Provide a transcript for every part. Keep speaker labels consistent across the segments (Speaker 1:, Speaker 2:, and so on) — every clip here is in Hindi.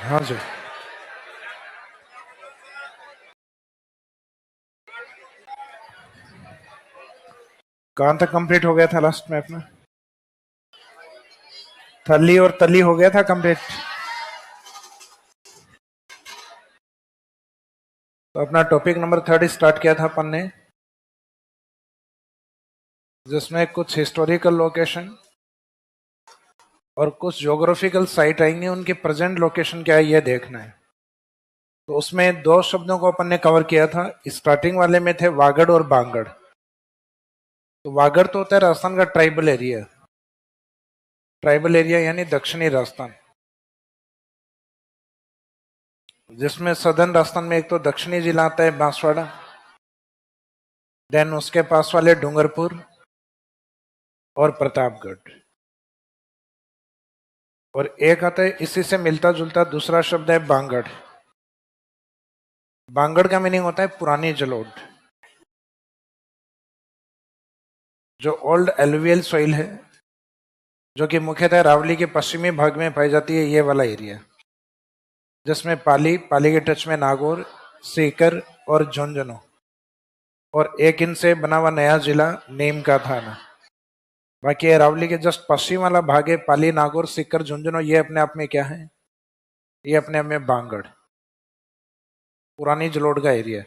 Speaker 1: हाँ जी। कहाँ तक कंप्लीट हो गया था लास्ट में अपना? थली और तली हो गया था कंप्लीट। तो अपना टॉपिक नंबर 3 स्टार्ट किया था अपन ने, जिसमें कुछ हिस्टोरिकल लोकेशन और कुछ ज्योग्राफिकल साइट आएंगे, उनकी प्रेजेंट लोकेशन क्या है ये देखना है। तो उसमें दो शब्दों को अपन ने कवर किया था। स्टार्टिंग वाले में थे वागड़ और बांगड़। तो वागड़ तो होता है राजस्थान का ट्राइबल एरिया। ट्राइबल एरिया यानी दक्षिणी राजस्थान, जिसमें सदर्न राजस्थान में एक तो दक्षिणी जिला आता है बांसवाड़ा, देन उसके पास वाले डूंगरपुर और प्रतापगढ़, और एक आता है इसी से मिलता जुलता दूसरा शब्द है बांगड़। बांगड़ का मीनिंग होता है पुरानी जलोढ़, जो ओल्ड एलुवियल सॉइल है, जो कि मुख्यतः अरावली के पश्चिमी भाग में पाई जाती है। ये वाला एरिया जिसमें पाली के टच में नागौर, सीकर और झुंझुनू, और एक इनसे बना हुआ नया जिला नीम का थाना। बाकी अरावली के जस्ट पश्चिम वाला भाग है पाली, नागौर, सीकर, झुंझुनू। ये अपने आप में क्या है? ये अपने आप में बांगड़, पुरानी जलोढ़ का एरिया।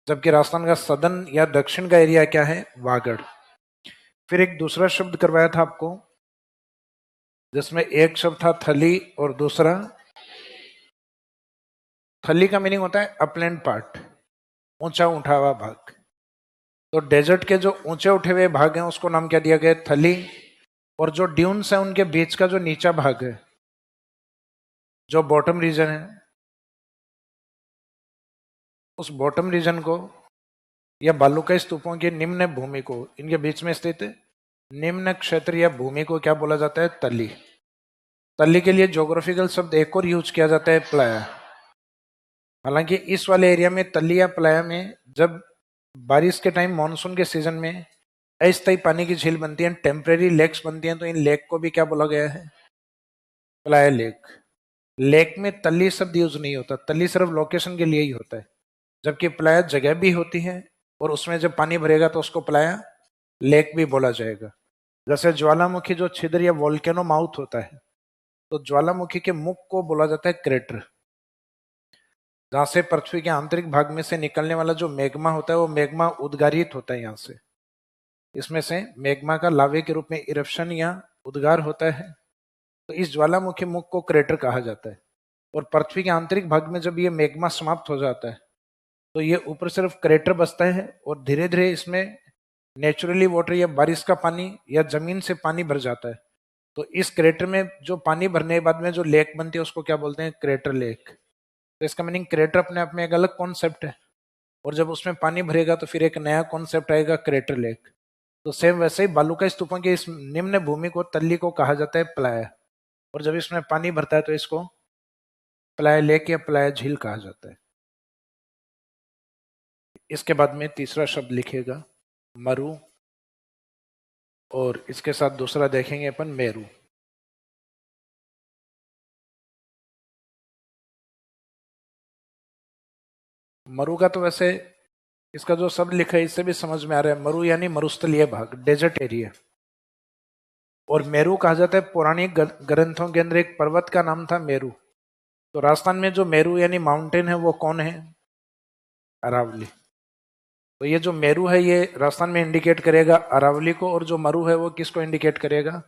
Speaker 1: जबकि राजस्थान का सदर्न या दक्षिण का एरिया क्या है? वागड़। फिर एक दूसरा शब्द करवाया था आपको, जिसमें एक शब्द था थली और दूसरा, थली का मीनिंग होता है अपलैंड पार्ट, ऊंचा उठा हुआ भाग। तो डेजर्ट के जो ऊंचे उठे हुए भाग हैं उसको नाम क्या दिया गया? थली। और जो ड्यून्स है उनके बीच का जो नीचा भाग है, जो बॉटम रीजन है, उस बॉटम रीजन को या बालुकाई स्तूपों की निम्न भूमि को, इनके बीच में स्थित निम्न क्षेत्र या भूमि को क्या बोला जाता है? तली। तली के लिए ज्योग्राफिकल शब्द एक और यूज किया जाता है, प्लाया। हालांकि इस वाले एरिया में तली या प्लाया में जब बारिश के टाइम मानसून के सीजन में अस्थायी पानी की झील बनती है, टेम्परेरी लेक्स बनती हैं, तो इन लेक को भी क्या बोला गया है? Playa lake. लेक में तली शब्द यूज नहीं होता, तली सिर्फ लोकेशन के लिए ही होता है। जबकि प्लाया जगह भी होती है, और उसमें जब पानी भरेगा तो उसको प्लाया लेक भी बोला जाएगा। जैसे ज्वालामुखी जो छिद्र या वोल्केनो माउथ होता है, तो ज्वालामुखी के मुख को बोला जाता है क्रेटर, जहां से पृथ्वी के आंतरिक भाग में से निकलने वाला जो मैग्मा होता है वो मैग्मा उद्गारित होता है यहाँ से। इसमें से मैग्मा का लावे के रूप में इरप्शन या उद्गार होता है। तो इस ज्वालामुखी मुख को क्रेटर कहा जाता है। और पृथ्वी के आंतरिक भाग में जब ये मैग्मा समाप्त हो जाता है तो ये ऊपर सिर्फ क्रेटर बचता है, और धीरे धीरे इसमें नेचुरली वाटर या बारिश का पानी या जमीन से पानी भर जाता है। तो इस क्रेटर में जो पानी भरने के बाद में जो लेक बनती है उसको क्या बोलते हैं? Crater lake. तो इसका मीनिंग क्रेटर अपने आप में एक अलग कॉन्सेप्ट है, और जब उसमें पानी भरेगा तो फिर एक नया कॉन्सेप्ट आएगा, क्रेटर लेक। तो सेम वैसे ही बालुका स्तूपों की इस निम्न भूमि को, तल्ली को कहा जाता है प्लाय, और जब इसमें पानी भरता है तो इसको प्लाय लेक या प्लाय झील कहा जाता है। इसके बाद में तीसरा शब्द लिखेगा मरु, और इसके साथ दूसरा देखेंगे अपन मेरू। मरु का तो वैसे इसका जो शब्द लिखा है इससे भी समझ में आ रहा है। मरु यानी मरुस्थलीय भाग, डेजर्ट एरिया। और मेरू कहा जाता है, पौराणिक ग्रंथों के अंदर एक पर्वत का नाम था मेरू। तो राजस्थान में जो मेरू यानी माउंटेन है वो कौन है? अरावली। तो ये जो मेरू है ये राजस्थान में इंडिकेट करेगा अरावली को, और जो मरु है वो किसको इंडिकेट करेगा?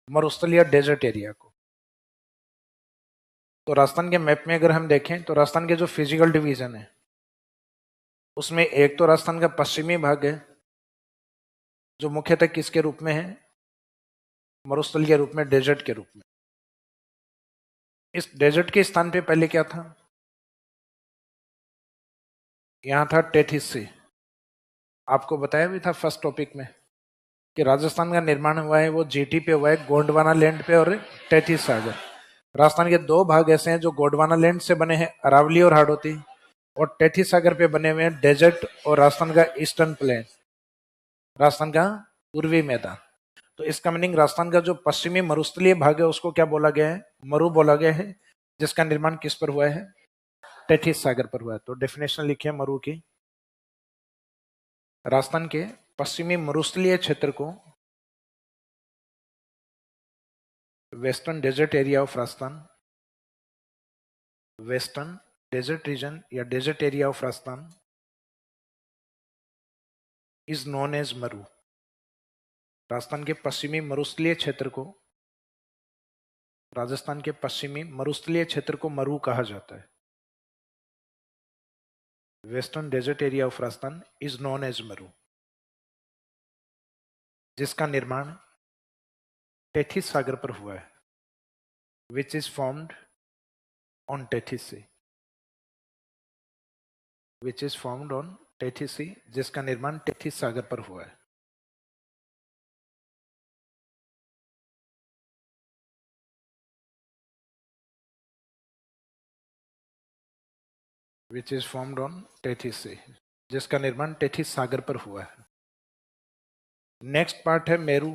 Speaker 1: मरुस्थलीय डेजर्ट एरिया को। तो राजस्थान के मैप में अगर हम देखें तो राजस्थान के जो फिजिकल डिवीजन है उसमें एक तो राजस्थान का पश्चिमी भाग है, जो मुख्यतः किसके रूप में है? मरुस्थल के रूप में, डेजर्ट के रूप में। इस डेजर्ट के स्थान पे पहले क्या था? यहां था टेथिस सी। आपको बताया भी था फर्स्ट टॉपिक में कि राजस्थान का निर्माण हुआ है वो जीटी पे हुआ है, गोंडवाना लैंड पे और टेथिस सागर। राजस्थान के दो भाग ऐसे हैं जो गोंडवाना लैंड से बने हैं, अरावली और हाड़ौती, और टेथिस सागर पे बने हुए हैं डेजर्ट और राजस्थान का ईस्टर्न प्लेन, राजस्थान का पूर्वी मैदान। तो इसका मीनिंग राजस्थान का जो पश्चिमी मरुस्थलीय भाग है उसको क्या बोला गया है? मरु बोला गया है। जिसका निर्माण किस पर हुआ है? टेथिस सागर पर हुआ है। तो डेफिनेशन लिखिए मरु की। राजस्थान के पश्चिमी मरुस्थलीय क्षेत्र को western desert area of Rajasthan, western desert region या desert area of Rajasthan is known as Maru. Rajasthan के पश्चिमी मरुस्थलीय क्षेत्र को, राजस्थान के पश्चिमी मरुस्थलीय क्षेत्र को मरु कहा जाता है। Western desert area of Rajasthan is known as Maru, जिसका निर्माण टेथिस सागर पर हुआ है, which is formed on Tethys sea, which is formed on Tethys sea, जिसका निर्माण टेथिस सागर पर हुआ है। Which is formed on Tethys sea, जिसका निर्माण टेथिस सागर पर हुआ है। नेक्स्ट पार्ट है मेरू।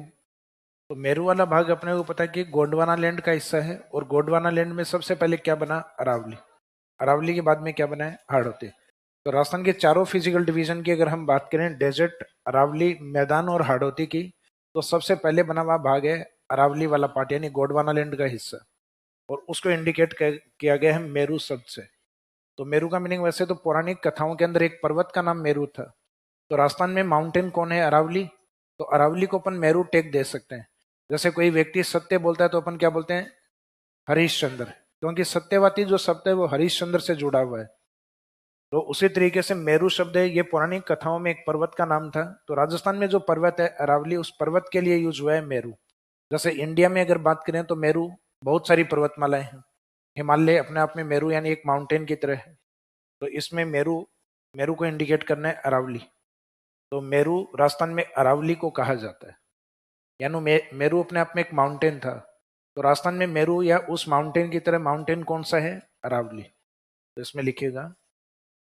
Speaker 1: तो मेरू वाला भाग अपने को पता है कि गोंडवाना लैंड का हिस्सा है, और गोंडवाना लैंड में सबसे पहले क्या बना? अरावली। अरावली के बाद में क्या बना है? हाड़ौती। तो राजस्थान के चारों फिजिकल डिवीजन की अगर हम बात करें, डेजर्ट, अरावली, मैदान और हाड़ौती की, तो सबसे पहले बना हुआ भाग है अरावली वाला पार्ट, यानी गोंडवाना लैंड का हिस्सा, और उसको इंडिकेट किया गया है मेरू शब्द से। तो मेरू का मीनिंग वैसे तो पौराणिक कथाओं के अंदर एक पर्वत का नाम मेरू था। तो राजस्थान में माउंटेन कौन है? अरावली। तो अरावली को अपन मेरू टेक दे सकते हैं। जैसे कोई व्यक्ति सत्य बोलता है तो अपन क्या बोलते हैं? हरीशचंद्र, क्योंकि सत्यवादी जो शब्द है वो हरीशचंद्र से जुड़ा हुआ है। तो उसी तरीके से मेरू शब्द है, ये पौराणिक कथाओं में एक पर्वत का नाम था। तो राजस्थान में जो पर्वत है अरावली, उस पर्वत के लिए यूज हुआ है मेरू। जैसे इंडिया में अगर बात करें तो मेरू बहुत सारी पर्वतमालाएं हैं। हिमालय अपने आप में मेरू यानी एक माउंटेन की तरह है। तो इसमें मेरू, मेरू को इंडिकेट करना है अरावली। तो मेरू राजस्थान में अरावली को कहा जाता है, यानी मेरू अपने आप में एक माउंटेन था। तो राजस्थान में मेरू या उस माउंटेन की तरह माउंटेन कौन सा है? अरावली। तो इसमें लिखिएगा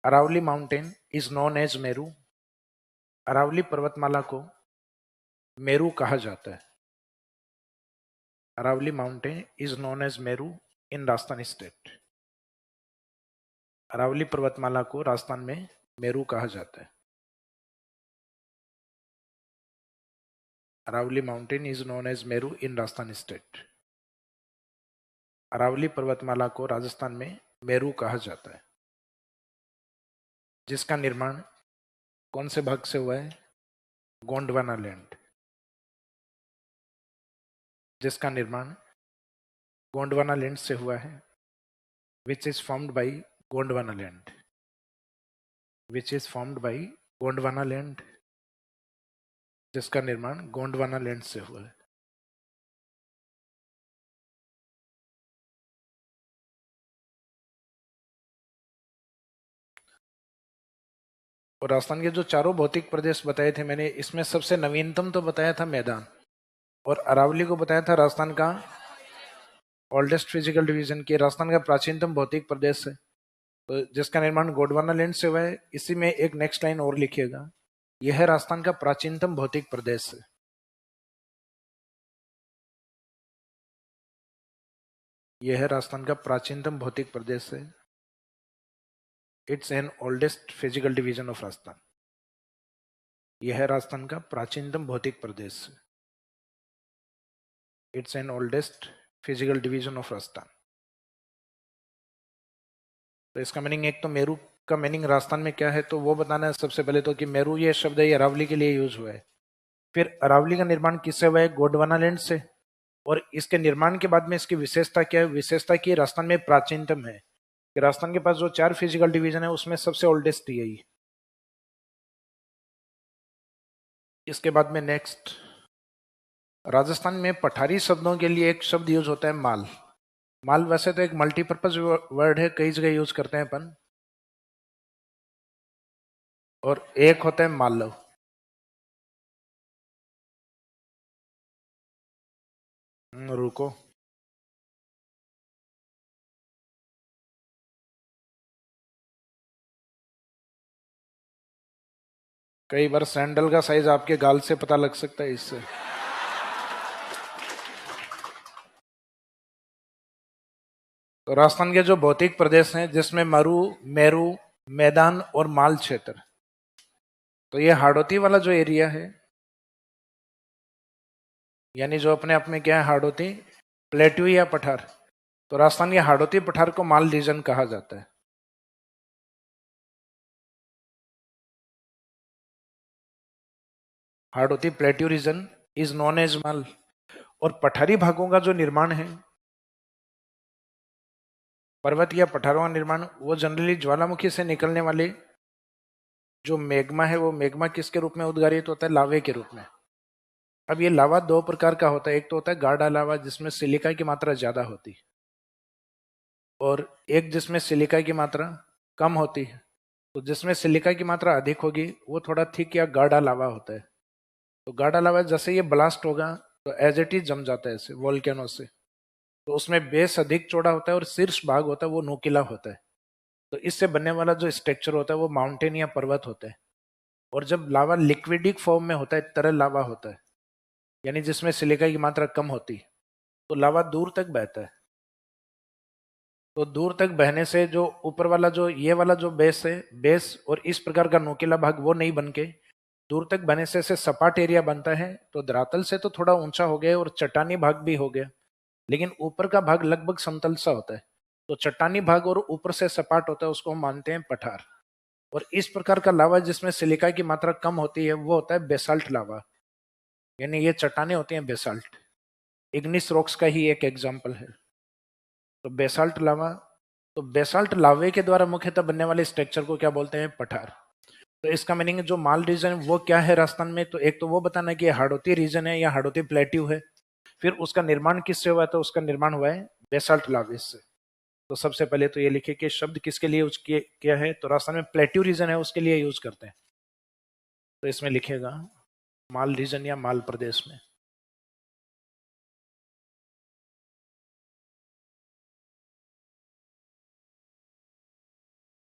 Speaker 1: Aravalli mountain is known as Meru. Aravalli पर्वतमाला को मेरू कहा जाता है। Aravalli mountain is known as Meru in Rajasthan state. Aravalli पर्वतमाला को राजस्थान में मेरू कहा जाता है। Aravalli mountain is known as Meru in Rajasthan state. Aravalli पर्वतमाला को राजस्थान में मेरू कहा जाता है, जिसका निर्माण कौन से भाग से हुआ है? गोंडवाना लैंड। जिसका निर्माण गोंडवाना लैंड से हुआ है, which is formed by Gondwana land, which is formed by Gondwana land, जिसका निर्माण गोंडवाना लैंड से हुआ है। और राजस्थान के जो चारों भौतिक प्रदेश बताए थे मैंने, इसमें सबसे नवीनतम तो बताया था मैदान, और अरावली को बताया था राजस्थान का ओल्डेस्ट फिजिकल डिवीजन की, राजस्थान का प्राचीनतम भौतिक प्रदेश है, तो जिसका निर्माण गोंडवाना लैंड से हुआ है। इसी में एक नेक्स्ट लाइन और लिखिएगा, यह है राजस्थान का प्राचीनतम भौतिक प्रदेश है। यह है राजस्थान का प्राचीनतम भौतिक प्रदेश है। It's an oldest physical division of Rajasthan. यह है राजस्थान का प्राचीनतम भौतिक प्रदेश है। It's an oldest physical division of Rajasthan. तो इसका मीनिंग, एक तो मेरू का मीनिंग राजस्थान में क्या है तो वो बताना है सबसे पहले तो, कि मेरू ये शब्द है ये अरावली के लिए यूज हुआ है। फिर अरावली का निर्माण किससे हुआ है? गोंडवाना लैंड से। और इसके निर्माण के बाद में इसकी विशेषता क्या है? विशेषता की राजस्थान में प्राचीनतम है, कि राजस्थान के पास जो 4 फिजिकल डिवीजन है उसमें सबसे ओल्डेस्ट यही। इसके बाद में नेक्स्ट, राजस्थान में पठारी शब्दों के लिए एक शब्द यूज होता है माल। माल वैसे तो एक मल्टीपर्पज वर्ड है, कई जगह यूज करते हैं अपन, और एक होता है मालव। रुको, कई बार सैंडल का साइज आपके गाल से पता लग सकता है इससे। तो राजस्थान के जो भौतिक प्रदेश हैं जिसमें मरु, मेरु, मैदान और माल क्षेत्र, तो ये हाड़ौती वाला जो एरिया है, यानी जो अपने आप में क्या है हाड़ौती, प्लेट्यू या पठार, तो राजस्थान के हाड़ौती पठार को माल रीजन कहा जाता है। Hadoti plateau region is known as Mal. और पठारी भागों का जो निर्माण है, पर्वत या पठारों का निर्माण, वो जनरली ज्वालामुखी से निकलने वाले जो मैग्मा है, वो मैग्मा किसके रूप में उद्गारित होता है, लावे के रूप में। अब ये लावा दो प्रकार का होता है, एक तो होता है गाढ़ा लावा जिसमें सिलिका की मात्रा ज्यादा होती है, और एक जिसमें सिलिका की मात्रा कम होती है। तो जिसमें सिलिका की मात्रा अधिक होगी वो थोड़ा थिक या गाढ़ा लावा होता है। तो गाढ़ा लावा जैसे ये ब्लास्ट होगा तो एज इट इज जम जाता है ऐसे वोल्केनो से, तो उसमें बेस अधिक चौड़ा होता है और शीर्ष भाग होता है वो नोकीला होता है। तो इससे बनने वाला जो स्ट्रक्चर होता है वो माउंटेन या पर्वत होता है। और जब लावा लिक्विडिक फॉर्म में होता है, तरल लावा होता है, यानी जिसमें सिलिका की मात्रा कम होती है, तो लावा दूर तक बहता है। तो दूर तक बहने से जो ऊपर वाला जो ये वाला जो बेस है, बेस और इस प्रकार का नोकीला भाग वो नहीं बन के दूर तक बहने से सपाट एरिया बनता है। तो धरातल से तो थोड़ा ऊंचा हो गया और चट्टानी भाग भी हो गया, लेकिन ऊपर का भाग लगभग समतल सा होता है। तो चट्टानी भाग और ऊपर से सपाट होता है उसको हम मानते हैं पठार। और इस प्रकार का लावा जिसमें सिलिका की मात्रा कम होती है वो होता है बेसाल्ट लावा, यानी ये चट्टाने होती हैं बेसाल्ट। इग्निस रॉक्स का ही एक एग्जाम्पल है। तो बेसाल्ट लावा, तो बेसाल्ट लावे के द्वारा मुख्यतः बनने वाले स्ट्रक्चर को क्या बोलते हैं, पठार। तो इसका मीनिंग जो माल रीजन वो क्या है राजस्थान में, तो एक तो वो बताना कि हाड़ौती रीजन है या हाड़ौती प्लेट्यू है। फिर उसका निर्माण किससे हुआ है, तो उसका निर्माण हुआ है बेसाल्ट लावे से। तो सबसे पहले तो ये लिखे कि शब्द किसके लिए यूज किया है, तो राजस्थान में प्लेट्यू रीजन है उसके लिए यूज करते हैं। तो इसमें लिखेगा माल रीजन या माल प्रदेश में।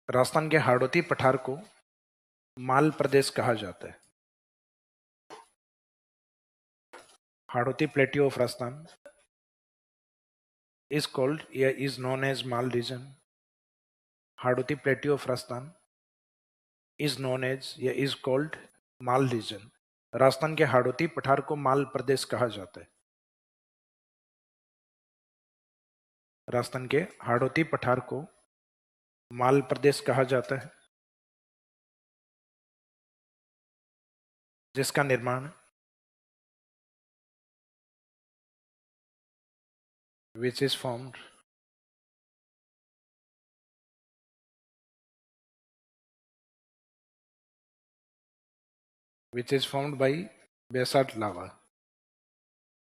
Speaker 1: राजस्थान के हाड़ौती पठार को माल प्रदेश कहा जाता है। Hadoti plateau of Rajasthan is called या is known as Mal region. Hadoti plateau of Rajasthan is known as या is called mall region. Rajasthan के हाड़ौती पठार को माल प्रदेश कहा जाता है। राजस्थान के हाड़ौती पठार को माल प्रदेश कहा जाता है, जिसका निर्माण which is formed by basalt lava,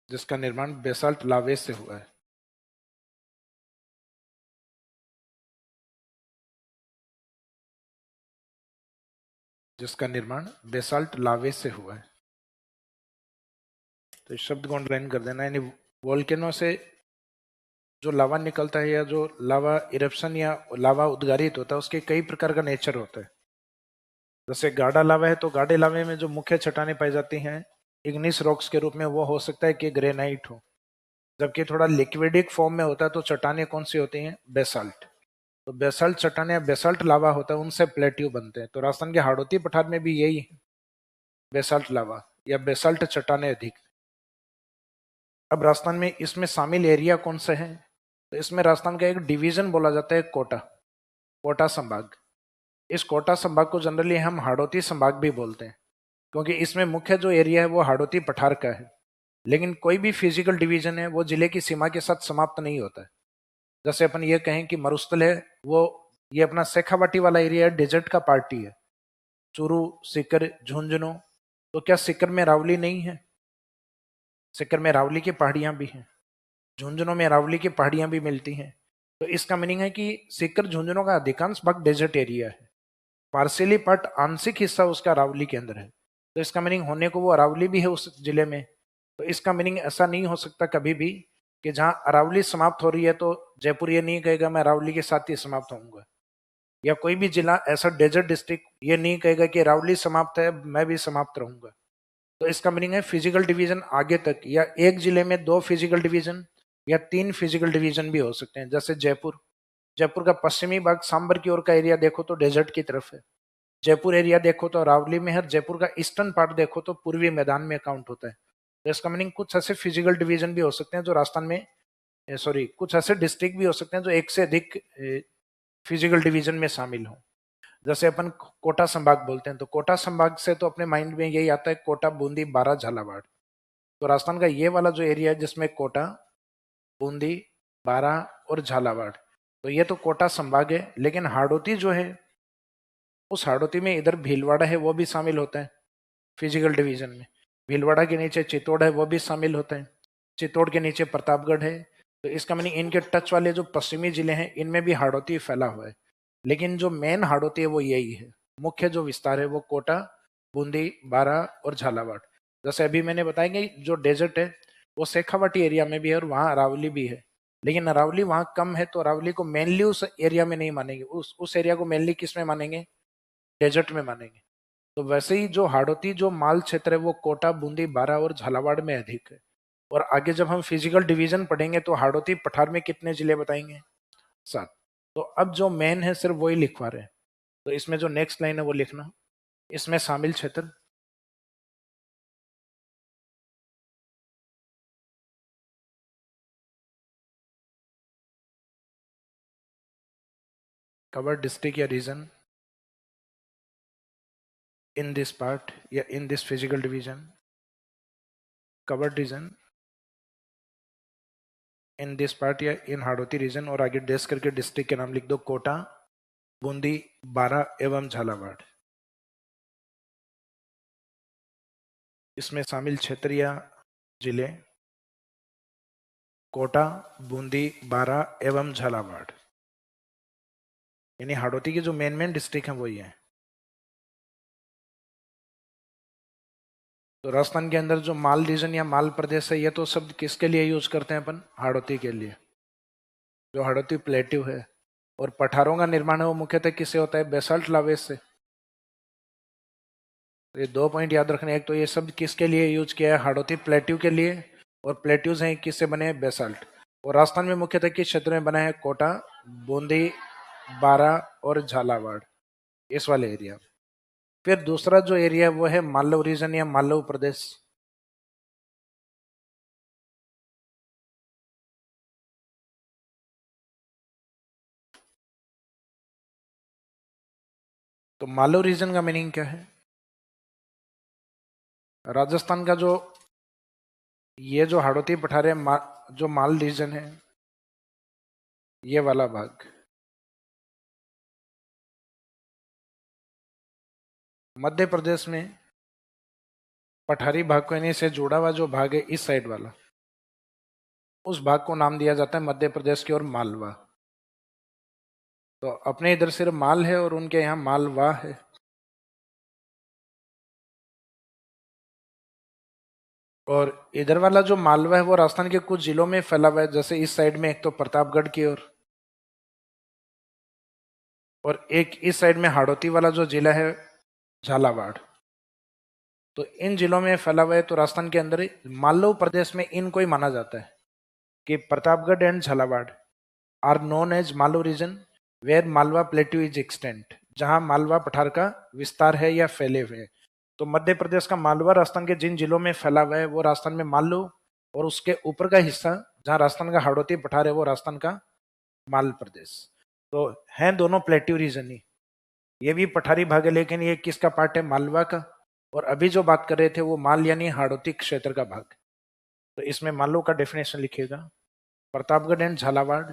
Speaker 1: जिसका निर्माण बेसाल्ट लावे से हुआ है। जिसका निर्माण बेसाल्ट लावे से हुआ है। तो इस शब्द को अंडरलाइन कर देना, यानी वोल्केनो से जो लावा निकलता है या जो लावा इरप्शन या लावा उद्गारित होता है उसके कई प्रकार का नेचर होता है। जैसे गाढ़ा लावा है तो गाढ़े लावे में जो मुख्य चट्टानें पाई जाती हैं इग्निस रॉक्स के रूप में, वो हो सकता है कि ग्रेनाइट हो। जबकि थोड़ा लिक्विडिक फॉर्म में होता है तो चट्टानें कौन सी होती हैं, बेसाल्ट। तो बेसाल्ट चट्टानें या बेसाल्ट लावा होता है, उनसे प्लेट्यू बनते हैं। तो राजस्थान के हाड़ौती पठार में भी यही है, बेसाल्ट लावा या बेसाल्ट चट्टानें अधिक। अब राजस्थान में इसमें शामिल एरिया कौन से हैं, तो इसमें राजस्थान का एक डिवीजन बोला जाता है कोटा, कोटा संभाग। इस कोटा संभाग को जनरली हम हाड़ौती संभाग भी बोलते हैं, क्योंकि इसमें मुख्य जो एरिया है वो हाड़ौती पठार का है। लेकिन कोई भी फिजिकल डिवीजन है वो जिले की सीमा के साथ समाप्त नहीं होता है। जैसे अपन ये कहें कि मरुस्थल है, वो ये अपना शेखावाटी वाला एरिया है, डेजर्ट का पार्टी है, चूरू, सीकर, झुंझुनू। तो क्या सीकर में रावली नहीं है? सीकर में रावली की पहाड़ियां भी हैं, झुंझुनू में रावली की पहाड़ियां भी मिलती हैं। तो इसका मीनिंग है कि सीकर झुंझुनू का अधिकांश भाग डेजर्ट एरिया है, पार्शियली पार्ट आंशिक हिस्सा उसका अरावली के अंदर है। तो इसका मीनिंग होने को वो अरावली भी है उस जिले में। तो इसका मीनिंग ऐसा नहीं हो सकता कभी भी कि जहां अरावली समाप्त हो रही है तो जयपुर ये नहीं कहेगा मैं अरावली के साथ ही समाप्त होऊंगा, या कोई भी जिला ऐसा डेजर्ट डिस्ट्रिक्ट ये नहीं कहेगा कि अरावली समाप्त है मैं भी समाप्त रहूंगा। तो इसका मीनिंग है फिजिकल डिवीजन आगे तक, या एक जिले में दो फिजिकल डिवीजन या 3 फिजिकल डिवीजन भी हो सकते हैं। जैसे जयपुर, जयपुर का पश्चिमी भाग सांबर की ओर का एरिया देखो तो डेजर्ट की तरफ है। जयपुर एरिया देखो तो अरावली में है। जयपुर का ईस्टर्न पार्ट देखो तो पूर्वी मैदान में काउंट होता है। तो इसका मीनिंग कुछ ऐसे फिजिकल डिवीजन भी हो सकते हैं जो राजस्थान में, सॉरी, कुछ ऐसे डिस्ट्रिक्ट भी हो सकते हैं जो एक से अधिक फिजिकल डिवीजन में शामिल हो। जैसे अपन कोटा संभाग बोलते हैं, तो कोटा संभाग से तो अपने माइंड में यही आता है कोटा, बूंदी, बारा, झालावाड़। तो राजस्थान का ये वाला जो एरिया है जिसमें कोटा, बूंदी, बारा और झालावाड़, तो ये तो कोटा संभाग है। लेकिन हाड़ौती जो है, उस हाड़ौती में इधर भीलवाड़ा है वो भी शामिल होता है फिजिकल डिवीजन में। भीलवाड़ा के नीचे चित्तौड़ है वो भी शामिल होता है। चित्तौड़ के नीचे प्रतापगढ़ है। तो इसका मीनिंग इनके टच वाले जो पश्चिमी जिले हैं इनमें भी हाड़ौती फैला हुआ है। लेकिन जो मेन हाड़ौती है वो यही है। मुख्य जो विस्तार है वो कोटा, बूंदी, बारा और झालावाड़। जैसे अभी मैंने बताया कि जो डेजर्ट है वो शेखावाटी एरिया में भी है और वहाँ अरावली भी है। लेकिन अरावली वहाँ कम है, तो अरावली को मेनली उस एरिया में नहीं मानेंगे। उस एरिया को मेनली किस में मानेंगे? डेजर्ट में मानेंगे। तो वैसे ही जो हाड़ौती जो माल क्षेत्र है वो कोटा, बूंदी, बारा और झालावाड़ में अधिक है। और आगे जब हम फिजिकल डिवीजन पढ़ेंगे तो हाड़ौती पठार में कितने जिले बताएंगे? 7। तो अब जो मेन है सिर्फ वही लिखवा रहे हैं। तो इसमें जो नेक्स्ट लाइन है वो लिखना। इसमें शामिल क्षेत्र कवर डिस्ट्रिक्ट या रीजन इन दिस पार्ट या in this physical division, covered region in this part या इन हाड़ौती रीजन, और आगे डेस्क करके डिस्ट्रिक्ट के नाम लिख दो, कोटा, बूंदी, बारा एवं झालावाड़। इसमें शामिल क्षेत्र या जिले कोटा, बूंदी, बारा एवं झालावाड़। यानी हाड़ौती के जो मेन डिस्ट्रिक्ट हैं वही है। तो राजस्थान के अंदर जो माल रीजन या माल प्रदेश है, ये तो शब्द किसके लिए यूज करते हैं अपन? हाड़ौती के लिए। जो हाड़ौती प्लेट्यू है। और पठारों का निर्माण है वो मुख्यतः किससे होता है? बेसाल्ट लावेज से। तो ये 2 पॉइंट याद रखने। एक तो ये शब्द किसके लिए यूज किया है? हाड़ौती प्लेट्यू के लिए। और प्लेट्यूज हैं किससे बने हैं? बेसाल्ट। और राजस्थान में मुख्यतः किस क्षेत्र में बना है? कोटा, बूंदी, बारा और झालावाड़, इस वाले एरिया। फिर दूसरा जो एरिया है वो है मालव रीजन या मालव प्रदेश। तो मालव रीजन का मीनिंग क्या है? राजस्थान का जो ये जो हाड़ौती पठार है, जो माल रीजन है, ये वाला भाग मध्य प्रदेश में पठारी भाग को यानी से जुड़ा हुआ जो भाग है इस साइड वाला, उस भाग को नाम दिया जाता है मध्य प्रदेश की ओर मालवा। तो अपने इधर सिर्फ माल है और उनके यहाँ मालवा है। और इधर वाला जो मालवा है वो राजस्थान के कुछ जिलों में फैला हुआ है। जैसे इस साइड में एक तो प्रतापगढ़ की ओर, और एक इस साइड में हाड़ौती वाला जो जिला है झालावाड़। तो इन जिलों में फैला हुआ है। तो राजस्थान के अंदर मालव प्रदेश में इनको ही माना जाता है कि Pratapgarh and Jhalawar are known as Malav region where Malwa plateau is extent, जहां मालवा पठार का विस्तार है या फैले हुए हैं। तो मध्य प्रदेश का मालवा राजस्थान के जिन जिलों में फैला हुआ है वो राजस्थान में मालव, और उसके ऊपर का हिस्सा जहां राजस्थान का हाड़ौती पठार है वो राजस्थान का माल प्रदेश। तो हैं दोनों प्लेट्यू रीजन ही। ये भी पठारी भाग है लेकिन ये किसका पार्ट है? मालवा का। और अभी जो बात कर रहे थे वो माल यानी हाड़ौती क्षेत्र का भाग। तो इसमें मालव का डेफिनेशन लिखिएगा। प्रतापगढ़ एंड झालावाड़,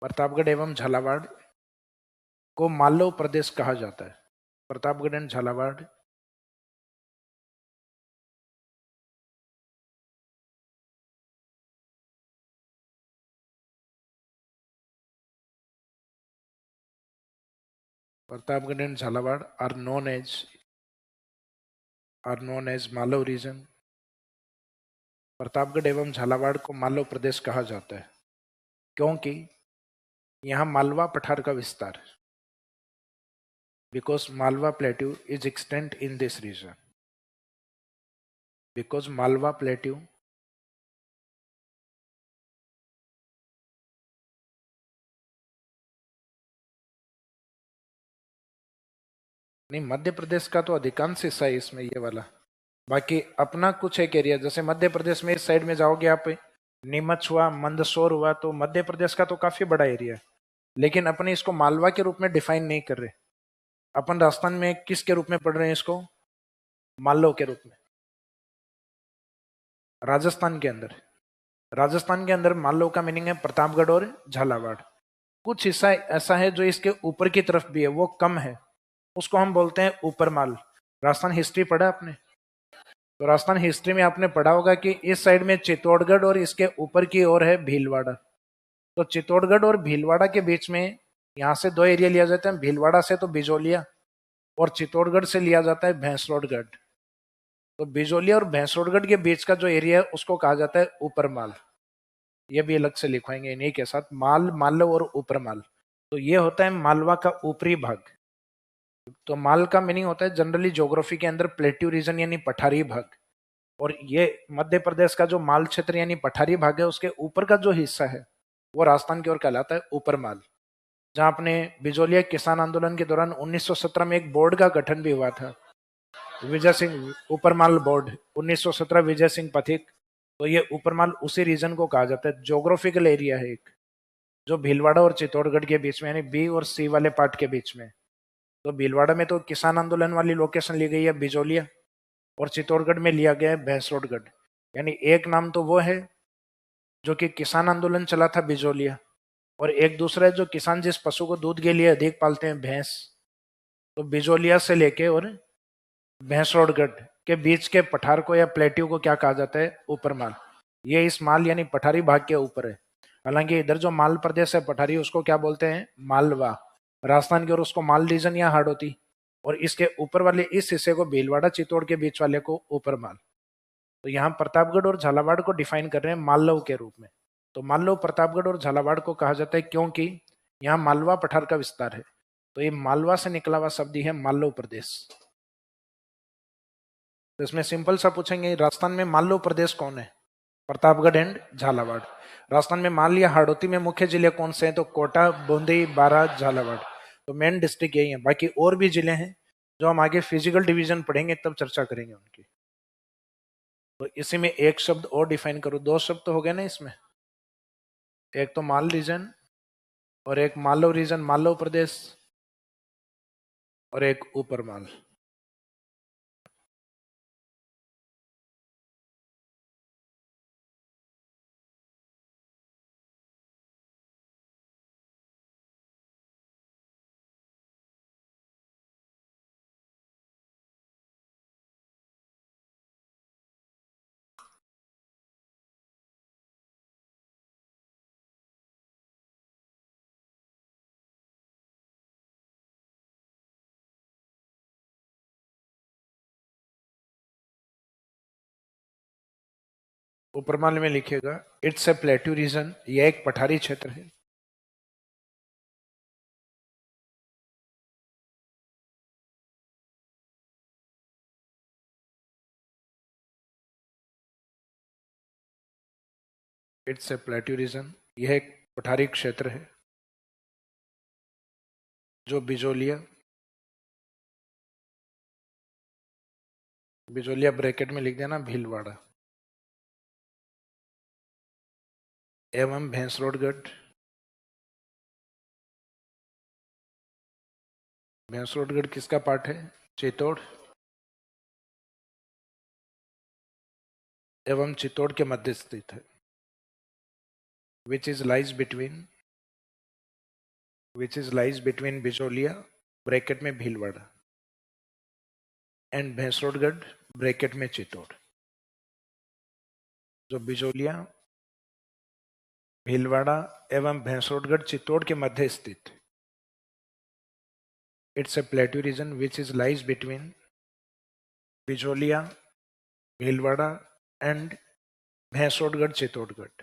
Speaker 1: प्रतापगढ़ एवं झालावाड़ को मालव प्रदेश कहा जाता है। Pratapgarh and Jhalawar Pratapgarh and Jhalawar are known as Malav region. Pratapgarh एवं झालावाड़ को मालव प्रदेश कहा जाता है क्योंकि यहाँ मालवा पठार का विस्तार, because Malwa plateau is extent in this region, because Malwa plateau नहीं, मध्य प्रदेश का तो अधिकांश हिस्सा है इसमें, ये वाला। बाकी अपना कुछ एक एरिया, जैसे मध्य प्रदेश में इस साइड में जाओगे आप, नीमच हुआ, मंदसौर हुआ, तो मध्य प्रदेश का तो काफी बड़ा एरिया है। लेकिन अपने इसको मालवा के रूप में डिफाइन नहीं कर रहे। अपन राजस्थान में किसके रूप में पढ़ रहे हैं इसको? मालव के रूप में। राजस्थान के अंदर, राजस्थान के अंदर मालव का मीनिंग है प्रतापगढ़ और झालावाड़। कुछ हिस्सा ऐसा है जो इसके ऊपर की तरफ भी है, वो कम है, उसको हम बोलते हैं ऊपर माल। राजस्थान हिस्ट्री पढ़ा आपने? तो राजस्थान हिस्ट्री में आपने पढ़ा होगा कि इस साइड में चित्तौड़गढ़ और इसके ऊपर की ओर है भीलवाड़ा। तो चित्तौड़गढ़ और भीलवाड़ा के बीच में यहाँ से दो एरिया लिया जाता है। भीलवाड़ा से तो बिजोलिया, और चित्तौड़गढ़ से लिया जाता है भैंसरोडगढ़। तो बिजोलिया और भैंसरोडगढ़ के बीच का जो एरिया है उसको कहा जाता है ऊपर माल। ये भी अलग से लिखवाएंगे इन्हीं के साथ, माल, मालव और ऊपर माल। तो ये होता है मालवा का ऊपरी भाग। तो माल का मीनिंग होता है जनरली ज्योग्राफी के अंदर प्लेट्यू रीजन यानी पठारी भाग। और ये मध्य प्रदेश का जो माल क्षेत्र यानी पठारी भाग है, उसके ऊपर का जो हिस्सा है वो राजस्थान की ओर कहलाता है ऊपर माल। जहां अपने बिजोलिया किसान आंदोलन के दौरान 1917 में एक बोर्ड का गठन भी हुआ था, विजय सिंह ऊपरमाल बोर्ड, 1917 विजय सिंह पथिक। तो ये ऊपरमाल उसी रीजन को कहा जाता है। ज्योग्राफिकल एरिया है एक, जो भीलवाड़ा और चित्तौड़गढ़ के बीच में, यानी बी और सी वाले पार्ट के बीच में। तो भीलवाड़ा में तो किसान आंदोलन वाली लोकेशन ली गई है बिजोलिया, और चित्तौड़गढ़ में लिया गया है भैंसरोडगढ़। यानी एक नाम तो वो है जो कि किसान आंदोलन चला था, बिजोलिया, और एक दूसरा है जो किसान जिस पशु को दूध के लिए अधिक पालते हैं, भैंस। तो बिजोलिया से लेके और भैंसरोडगढ़ के बीच के पठार को या प्लेट्यू को क्या कहा जाता है? ऊपर माल। ये इस माल यानी पठारी भाग के ऊपर है। हालांकि इधर जो माल प्रदेश है पठारी, उसको क्या बोलते हैं? मालवा। राजस्थान की ओर उसको माल रीजन या हाड़ौती, और इसके ऊपर वाले इस हिस्से को भीलवाड़ा चित्तौड़ के बीच वाले को ऊपर माल। तो यहाँ प्रतापगढ़ और झालावाड़ को डिफाइन कर रहे हैं मालव के रूप में। तो मालव प्रतापगढ़ और झालावाड़ को कहा जाता है क्योंकि यहाँ मालवा पठार का विस्तार है। तो ये मालवा से निकला हुआ शब्द ही है मालव प्रदेश। तो इसमें सिंपल सा पूछेंगे, राजस्थान में मालव प्रदेश कौन है? प्रतापगढ़ एंड झालावाड़। राजस्थान में मान लिया हाड़ौती में मुख्य जिले कौन से हैं? तो कोटा, बूंदी, बारा, झालावाड़। तो मेन डिस्ट्रिक्ट यही है। बाकी और भी जिले हैं जो हम आगे फिजिकल डिवीजन पढ़ेंगे तब चर्चा करेंगे उनकी। तो इसी में एक शब्द और डिफाइन करो। दो शब्द तो हो गए ना इसमें, एक तो माल रीजन और एक मालव रीजन, मालव प्रदेश, और एक ऊपर माल। ऊपर माल में लिखिएगा इट्स ए प्लेट्यू रीजन, यह एक पठारी क्षेत्र है। इट्स ए प्लेट्यू रीजन, यह एक पठारी क्षेत्र है जो बिजोलिया, बिजोलिया ब्रैकेट में लिख देना, भीलवाड़ा एवं भैंसरोडगढ़। भैंसरोडगढ़ किसका पार्ट है? चित्तौड़ एवं चित्तौड़ के मध्य स्थित है। which is lies between Bijolia bracket में भीलवाड़ा एंड भैंसरोडगढ़ ब्रैकेट में चित्तौड़। जो बिजोलिया, भीलवाड़ा एवं भैंसरोडगढ़ चित्तौड़ के मध्य स्थित। It's a plateau region which is lies between Bijolia, Bhilwara and Bhainsrorgarh Chittorgarh.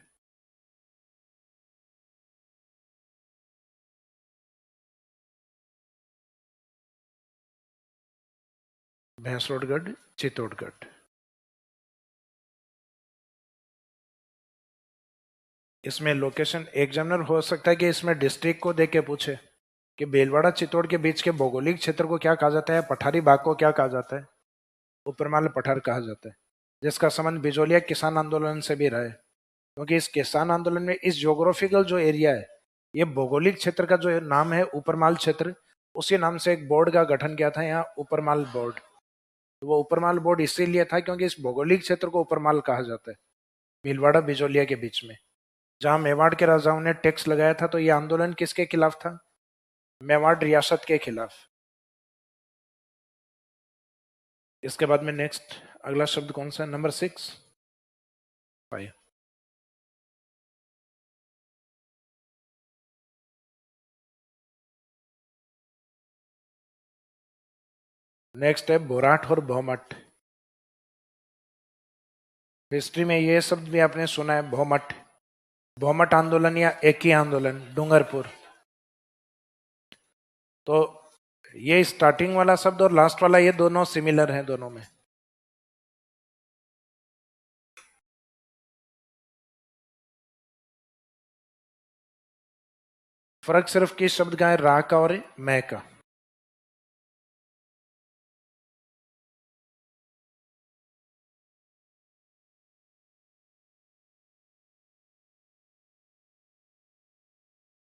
Speaker 1: Bhainsrorgarh Chittorgarh. इसमें लोकेशन एग्जामिनर हो सकता है कि इसमें डिस्ट्रिक्ट को देके पूछे, कि भीलवाड़ा चित्तौड़ के बीच के भौगोलिक क्षेत्र को क्या कहा जाता है, पठारी भाग को क्या कहा जाता है, ऊपरमाल पठार कहा जाता है, जिसका संबंध बिजोलिया किसान आंदोलन से भी रहा है। क्योंकि इस किसान आंदोलन में इस ज्योग्राफिकल जो एरिया है, ये भौगोलिक क्षेत्र का जो नाम है ऊपरमाल क्षेत्र, उसी नाम से एक बोर्ड का गठन किया था यहाँ, ऊपरमाल बोर्ड। तो वो ऊपरमाल बोर्ड इसीलिए था क्योंकि इस भौगोलिक क्षेत्र को ऊपरमाल कहा जाता है, भीलवाड़ा बिजोलिया के बीच में। जहां मेवाड़ के राजाओं ने टैक्स लगाया था, तो ये आंदोलन किसके खिलाफ था, मेवाड़ रियासत के खिलाफ। इसके बाद में नेक्स्ट अगला शब्द कौन सा है, नंबर 6 5। नेक्स्ट है बोराट और भौमट। हिस्ट्री में ये शब्द भी आपने सुना है, भौमट। भौमट आंदोलन या एक ही आंदोलन, डूंगरपुर। तो ये स्टार्टिंग वाला शब्द और लास्ट वाला ये दोनों सिमिलर हैं दोनों में। फर्क सिर्फ किस शब्द का है, रा का और मैं का।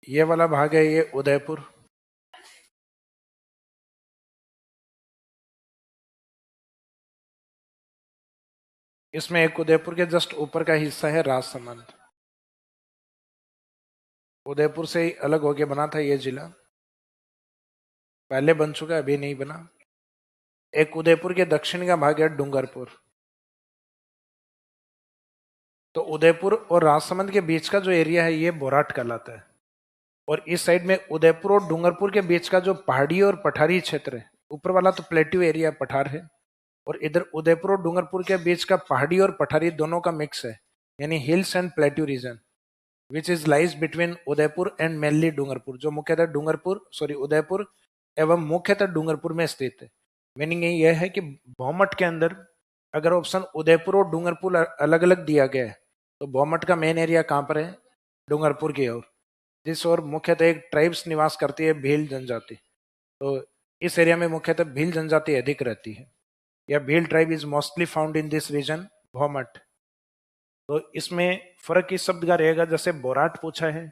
Speaker 1: ये वाला भाग है ये उदयपुर। इसमें एक उदयपुर के जस्ट ऊपर का हिस्सा है राजसमंद। उदयपुर से ही अलग होके बना था ये जिला, पहले बन चुका है, अभी नहीं बना। एक उदयपुर के दक्षिण का भाग है डूंगरपुर। तो उदयपुर और राजसमंद के बीच का जो एरिया है ये बोराट कहलाता है। और इस साइड में उदयपुर और डूंगरपुर के बीच का जो पहाड़ी और पठारी क्षेत्र है, ऊपर वाला तो प्लेट्यू एरिया पठार है, और इधर उदयपुर और डूंगरपुर के बीच का पहाड़ी और पठारी दोनों का मिक्स है, यानी hills and plateau region, which is lies between Udaipur and mainly Dungarpur, जो मुख्यतः उदयपुर एवं मुख्यतः डूंगरपुर में स्थित है। मीनिंग यह है कि भौमट के अंदर अगर ऑप्शन उदयपुर और डूंगरपुर अलग अलग दिया गया है, तो भौमट का मेन एरिया कहाँ पर है, डूंगरपुर की ओर, जिस ओर मुख्यतः एक ट्राइब्स निवास करती है, भील जनजाति। तो इस एरिया में मुख्यतः भील जनजाति अधिक रहती है, या Bhil tribe is mostly found in this region, Bhomat. तो इसमें फर्क इस शब्द का रहेगा, जैसे बोराट पूछा है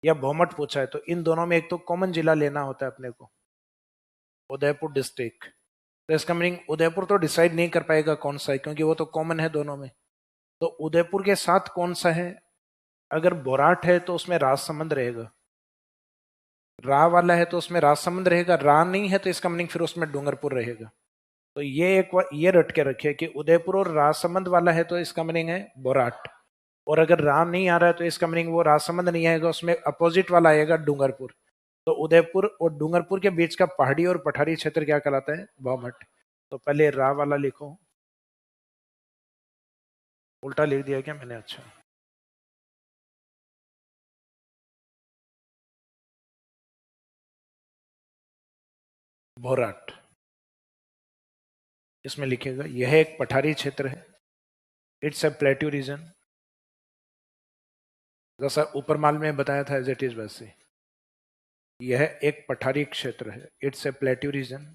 Speaker 1: या भौमट पूछा है, तो इन दोनों में एक तो कॉमन जिला लेना होता है अपने को, उदयपुर डिस्ट्रिक्ट। तो इसका मीनिंग उदयपुर तो डिसाइड नहीं कर पाएगा कौन सा है, क्योंकि वो तो कॉमन है दोनों में। तो उदयपुर के साथ कौन सा है, अगर बोराट है तो उसमें राजसमंद रहेगा, रा वाला है तो उसमें राजसमंद रहेगा, रा नहीं है तो इसका मीनिंग फिर उसमें डूंगरपुर रहेगा। तो ये रट के रखिए कि उदयपुर और राजसमंद वाला है तो इसका मीनिंग है बोराट, और अगर रा नहीं आ रहा है तो इसका मीनिंग वो राजसमंद नहीं आएगा, उसमें अपोजिट वाला आएगा डूंगरपुर। तो उदयपुर और डूंगरपुर के बीच का पहाड़ी और पठारी क्षेत्र क्या कहलाता है, भौमट। तो पहले रा वाला लिखो, उल्टा लिख दिया क्या मैंने, अच्छा। बोराट इसमें लिखेगा, यह एक पठारी क्षेत्र है, इट्स ए प्लेट्यू रीजन, जैसा ऊपर माल में बताया था एज इट इज वैसे, यह एक पठारी क्षेत्र है, इट्स ए प्लेट्यू रीजन।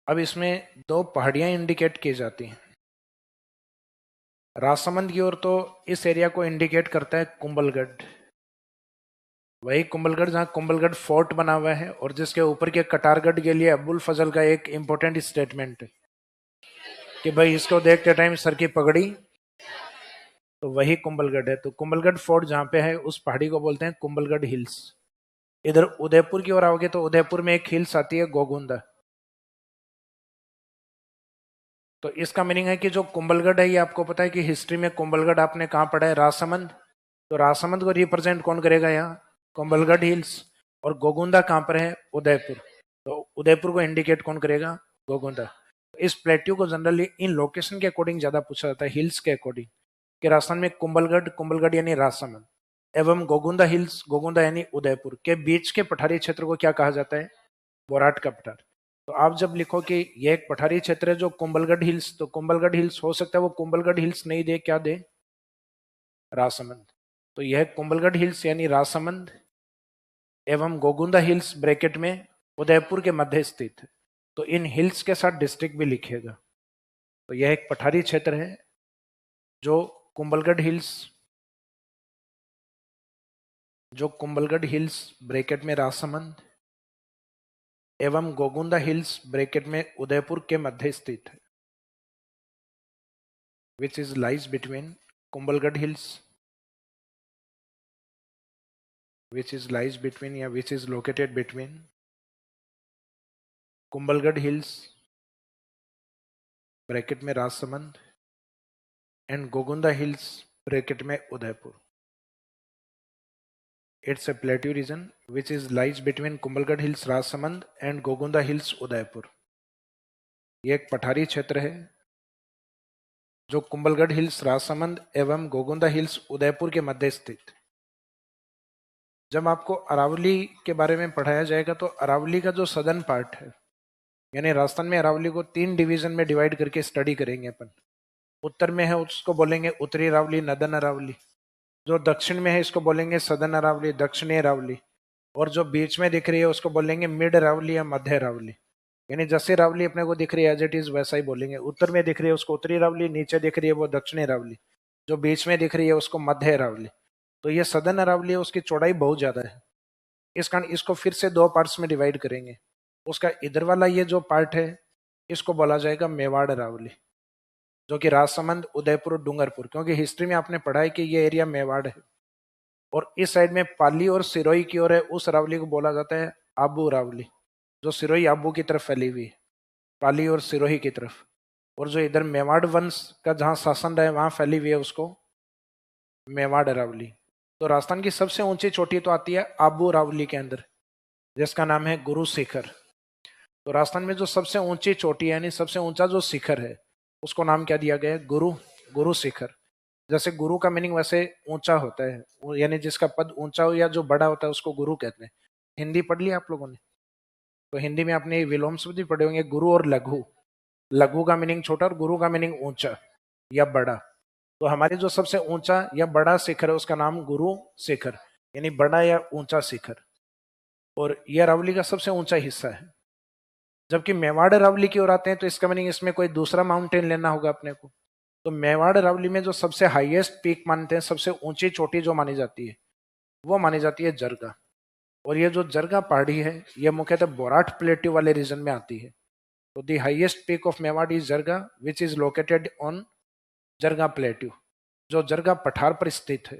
Speaker 1: अब इसमें दो पहाड़ियां इंडिकेट की जाती हैं। राजसमंद की ओर तो इस एरिया को इंडिकेट करता है कुंभलगढ़, वही कुंभलगढ़ जहां कुंभलगढ़ फोर्ट बना हुआ है, और जिसके ऊपर के कटारगढ़ के लिए अबुल फजल का एक इंपॉर्टेंट स्टेटमेंट है कि भाई इसको देखते टाइम सर की पगड़ी, तो वही कुंभलगढ़ है। तो कुंभलगढ़ फोर्ट जहां पे है उस पहाड़ी को बोलते हैं कुंभलगढ़ हिल्स। इधर उदयपुर की ओर आओगे तो उदयपुर में एक हिल्स आती है गोगुंदा। तो इसका मीनिंग है कि जो कुंभलगढ़ है, ये आपको पता है कि हिस्ट्री में कुंभलगढ़ आपने कहाँ पढ़ा है, राजसमंद। तो राजसमंद को रिप्रेजेंट कौन करेगा यहाँ, कुंभलगढ़ हिल्स। और गोगुंदा कहाँ पर है, उदयपुर। तो उदयपुर को इंडिकेट कौन करेगा, गोगुंदा। इस प्लेट्यू को जनरली इन लोकेशन के अकॉर्डिंग ज्यादा पूछा जाता है, हिल्स के अकॉर्डिंग, कि राजस्थान में कुंभलगढ़ यानी राजसमंद एवं गोगुंदा हिल्स, गोगुंदा यानी उदयपुर के बीच के पठारी क्षेत्र को क्या कहा जाता है, बोराट का पठार। तो आप जब लिखो कि यह एक पठारी क्षेत्र है जो कुंभलगढ़ हिल्स, तो कुंभलगढ़ हिल्स हो सकता है वो कुंभलगढ़ हिल्स नहीं दे, क्या दे, राजसमंद। तो यह कुंभलगढ़ हिल्स यानी राजसमंद एवं गोगुंदा हिल्स ब्रैकेट में उदयपुर के मध्य स्थित है। तो इन हिल्स के साथ डिस्ट्रिक्ट भी लिखिएगा। तो यह एक पठारी क्षेत्र है जो कुंभलगढ़ हिल्स ब्रैकेट में राजसमंद एवं गोगुंदा हिल्स ब्रैकेट में उदयपुर के मध्य स्थित है, which is lies between Kumbhalgarh hills, which is located between Kumbhalgarh hills bracket में Rajsamand and Gogunda hills bracket में Udaipur. It's a plateau region which is lies between Kumbhalgarh hills Rajsamand and Gogunda hills Udaipur. ये एक पठारी क्षेत्र है जो कुंभलगढ़ हिल्स राजसमंद एवं गोगुंदा हिल्स उदयपुर के मध्य स्थित। जब आपको अरावली के बारे में पढ़ाया जाएगा तो अरावली का जो सदर्न पार्ट है, यानी राजस्थान में अरावली को 3 डिवीजन में डिवाइड करके स्टडी करेंगे अपन। उत्तर में है उसको बोलेंगे उत्तरी अरावली, नदन अरावली। जो दक्षिण में है इसको बोलेंगे सदर्न अरावली, दक्षिणी अरावली। और जो बीच में दिख रही है उसको बोलेंगे मिड अरावली या मध्य अरावली। यानी जैसे अरावली अपने को दिख रही है एज इट इज वैसा ही बोलेंगे। उत्तर में दिख रही है उसको उत्तरी अरावली, नीचे दिख रही है वो दक्षिणी अरावली, जो बीच में दिख रही है उसको मध्य अरावली। तो ये सदर्न अरावली है, उसकी चौड़ाई बहुत ज्यादा है, इस कारण इसको फिर से 2 पार्ट्स में डिवाइड करेंगे। उसका इधर वाला ये जो पार्ट है इसको बोला जाएगा मेवाड़ अरावली, जो कि राजसमंद, उदयपुर, डूंगरपुर, क्योंकि हिस्ट्री में आपने पढ़ा है कि ये एरिया मेवाड़ है। और इस साइड में पाली और सिरोही की ओर है, उस अरावली को बोला जाता है आबू अरावली, जो सिरोही आबू की तरफ फैली हुई है, पाली और सिरोही की तरफ। और जो इधर मेवाड़ वंश का जहां शासन रहे वहां फैली हुई है उसको मेवाड़ अरावली। तो राजस्थान की सबसे ऊंची चोटी तो आती है आबू अरावली के अंदर, जिसका नाम है गुरु शिखर। तो राजस्थान में जो सबसे ऊंची चोटी है यानी सबसे ऊंचा जो शिखर है उसको नाम क्या दिया गया है? गुरु शिखर। जैसे गुरु का मीनिंग वैसे ऊंचा होता है, यानी जिसका पद ऊंचा हो या जो बड़ा होता है उसको गुरु कहते हैं। हिंदी पढ़ लिया आप लोगों ने? तो हिंदी में आपने विलोम शब्द भी पढ़े होंगे, गुरु और लघु। लघु का मीनिंग छोटा और गुरु का मीनिंग ऊंचा या बड़ा। तो हमारे जो सबसे ऊंचा या बड़ा शिखर है उसका नाम गुरु शिखर, यानी बड़ा या ऊंचा शिखर। और यह अरावली का सबसे ऊंचा हिस्सा है। जबकि मेवाड़ अरावली की ओर आते हैं तो इसका मीनिंग इसमें कोई दूसरा माउंटेन लेना होगा अपने को। तो मेवाड़ अरावली में जो सबसे हाईएस्ट पीक मानते हैं, सबसे ऊंची चोटी जो मानी जाती है वो मानी जाती है जरगा। और ये जो जरगा पहाड़ी है ये मुख्यतः बोराट प्लेट्यू वाले रीजन में आती है। तो the highest peak of Mewar is जरगा which is located on जरगा plateau, जो जरगा पठार पर स्थित है।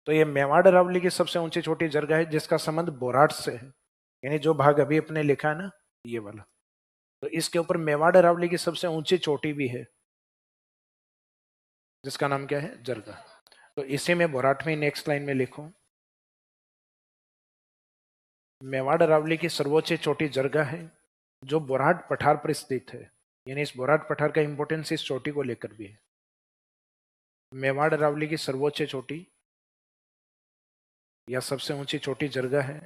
Speaker 1: तो ये मेवाड़ अरावली की सबसे ऊंची छोटी जरगा है जिसका संबंध बोराट से है, यानी जो भाग अभी अपने लिखा है ना ये वाला। तो इसके ऊपर मेवाड़ अरावली की सबसे ऊंची चोटी भी है जिसका नाम क्या है? जरगा। तो इसी में बोराट में नेक्स्ट लाइन में लिखो, मेवाड़ अरावली की सर्वोच्च चोटी जरगा है जो बोराट पठार पर स्थित है। यानी इस बोराट पठार का इंपॉर्टेंस इस चोटी को लेकर भी है। मेवाड़ अरावली की सर्वोच्च चोटी या सबसे ऊंची चोटी जरगा है।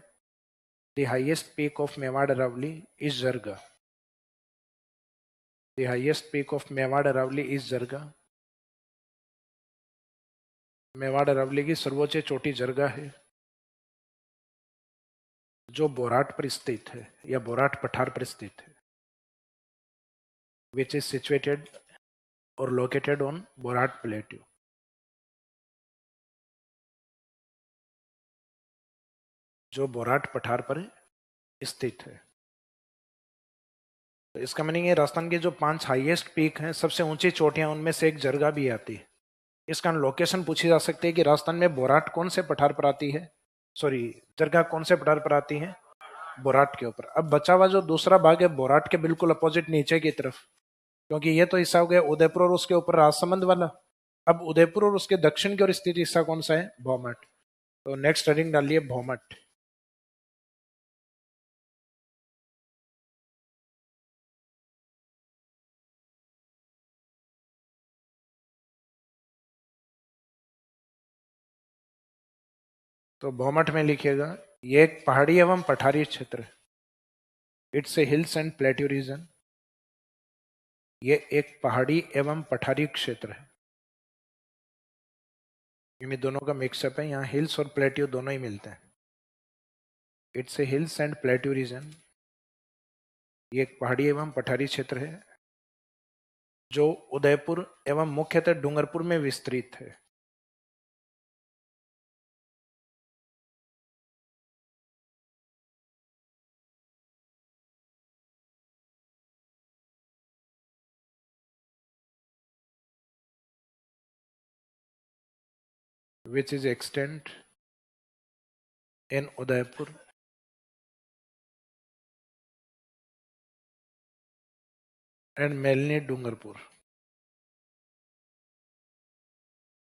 Speaker 1: The highest peak of Mewar Aravalli is Jarga. The highest peak of Mewar Aravalli is Jarga. Mewar Aravalli की सर्वोच्च चोटी जरगा है जो बोराट पर स्थित है या बोराट पठार पर स्थित है, विच इज सिचुएटेड और लोकेटेड ऑन बोराट प्लेट्यू। जो बोराट पठार पर स्थित है। तो इसका मीनिंग है राजस्थान के जो 5 हाईएस्ट पीक हैं, सबसे ऊंची चोटियां, उनमें से एक जरगा भी आती है। इस कारण लोकेशन पूछी जा सकती है कि राजस्थान में बोराट कौन से पठार पर आती है, सॉरी जरगा कौन से पठार पर आती है? बोराट के ऊपर। अब बचा हुआ जो दूसरा भाग है बोराट के बिल्कुल अपोजिट नीचे की तरफ, क्योंकि ये तो हिस्सा हो गया उदयपुर और उसके ऊपर राजसमंद वाला। अब उदयपुर और उसके दक्षिण की ओर स्थित हिस्सा कौन सा है? भौमट। तो नेक्स्ट हेडिंग डालिए भौमट। तो भौमट में लिखिएगा, ये एक पहाड़ी एवं पठारी क्षेत्र है। It's A hills and plateau region. ये एक पहाड़ी एवं पठारी क्षेत्र है। यानी दोनों का मिक्सअप है। यहाँ हिल्स और प्लेट्यू दोनों ही मिलते हैं। It's a hills and plateau region. ये एक पहाड़ी एवं पठारी क्षेत्र है जो उदयपुर एवं मुख्यतः डूंगरपुर में विस्तृत है। which is extent in Udaipur and Melanie Dungarpur,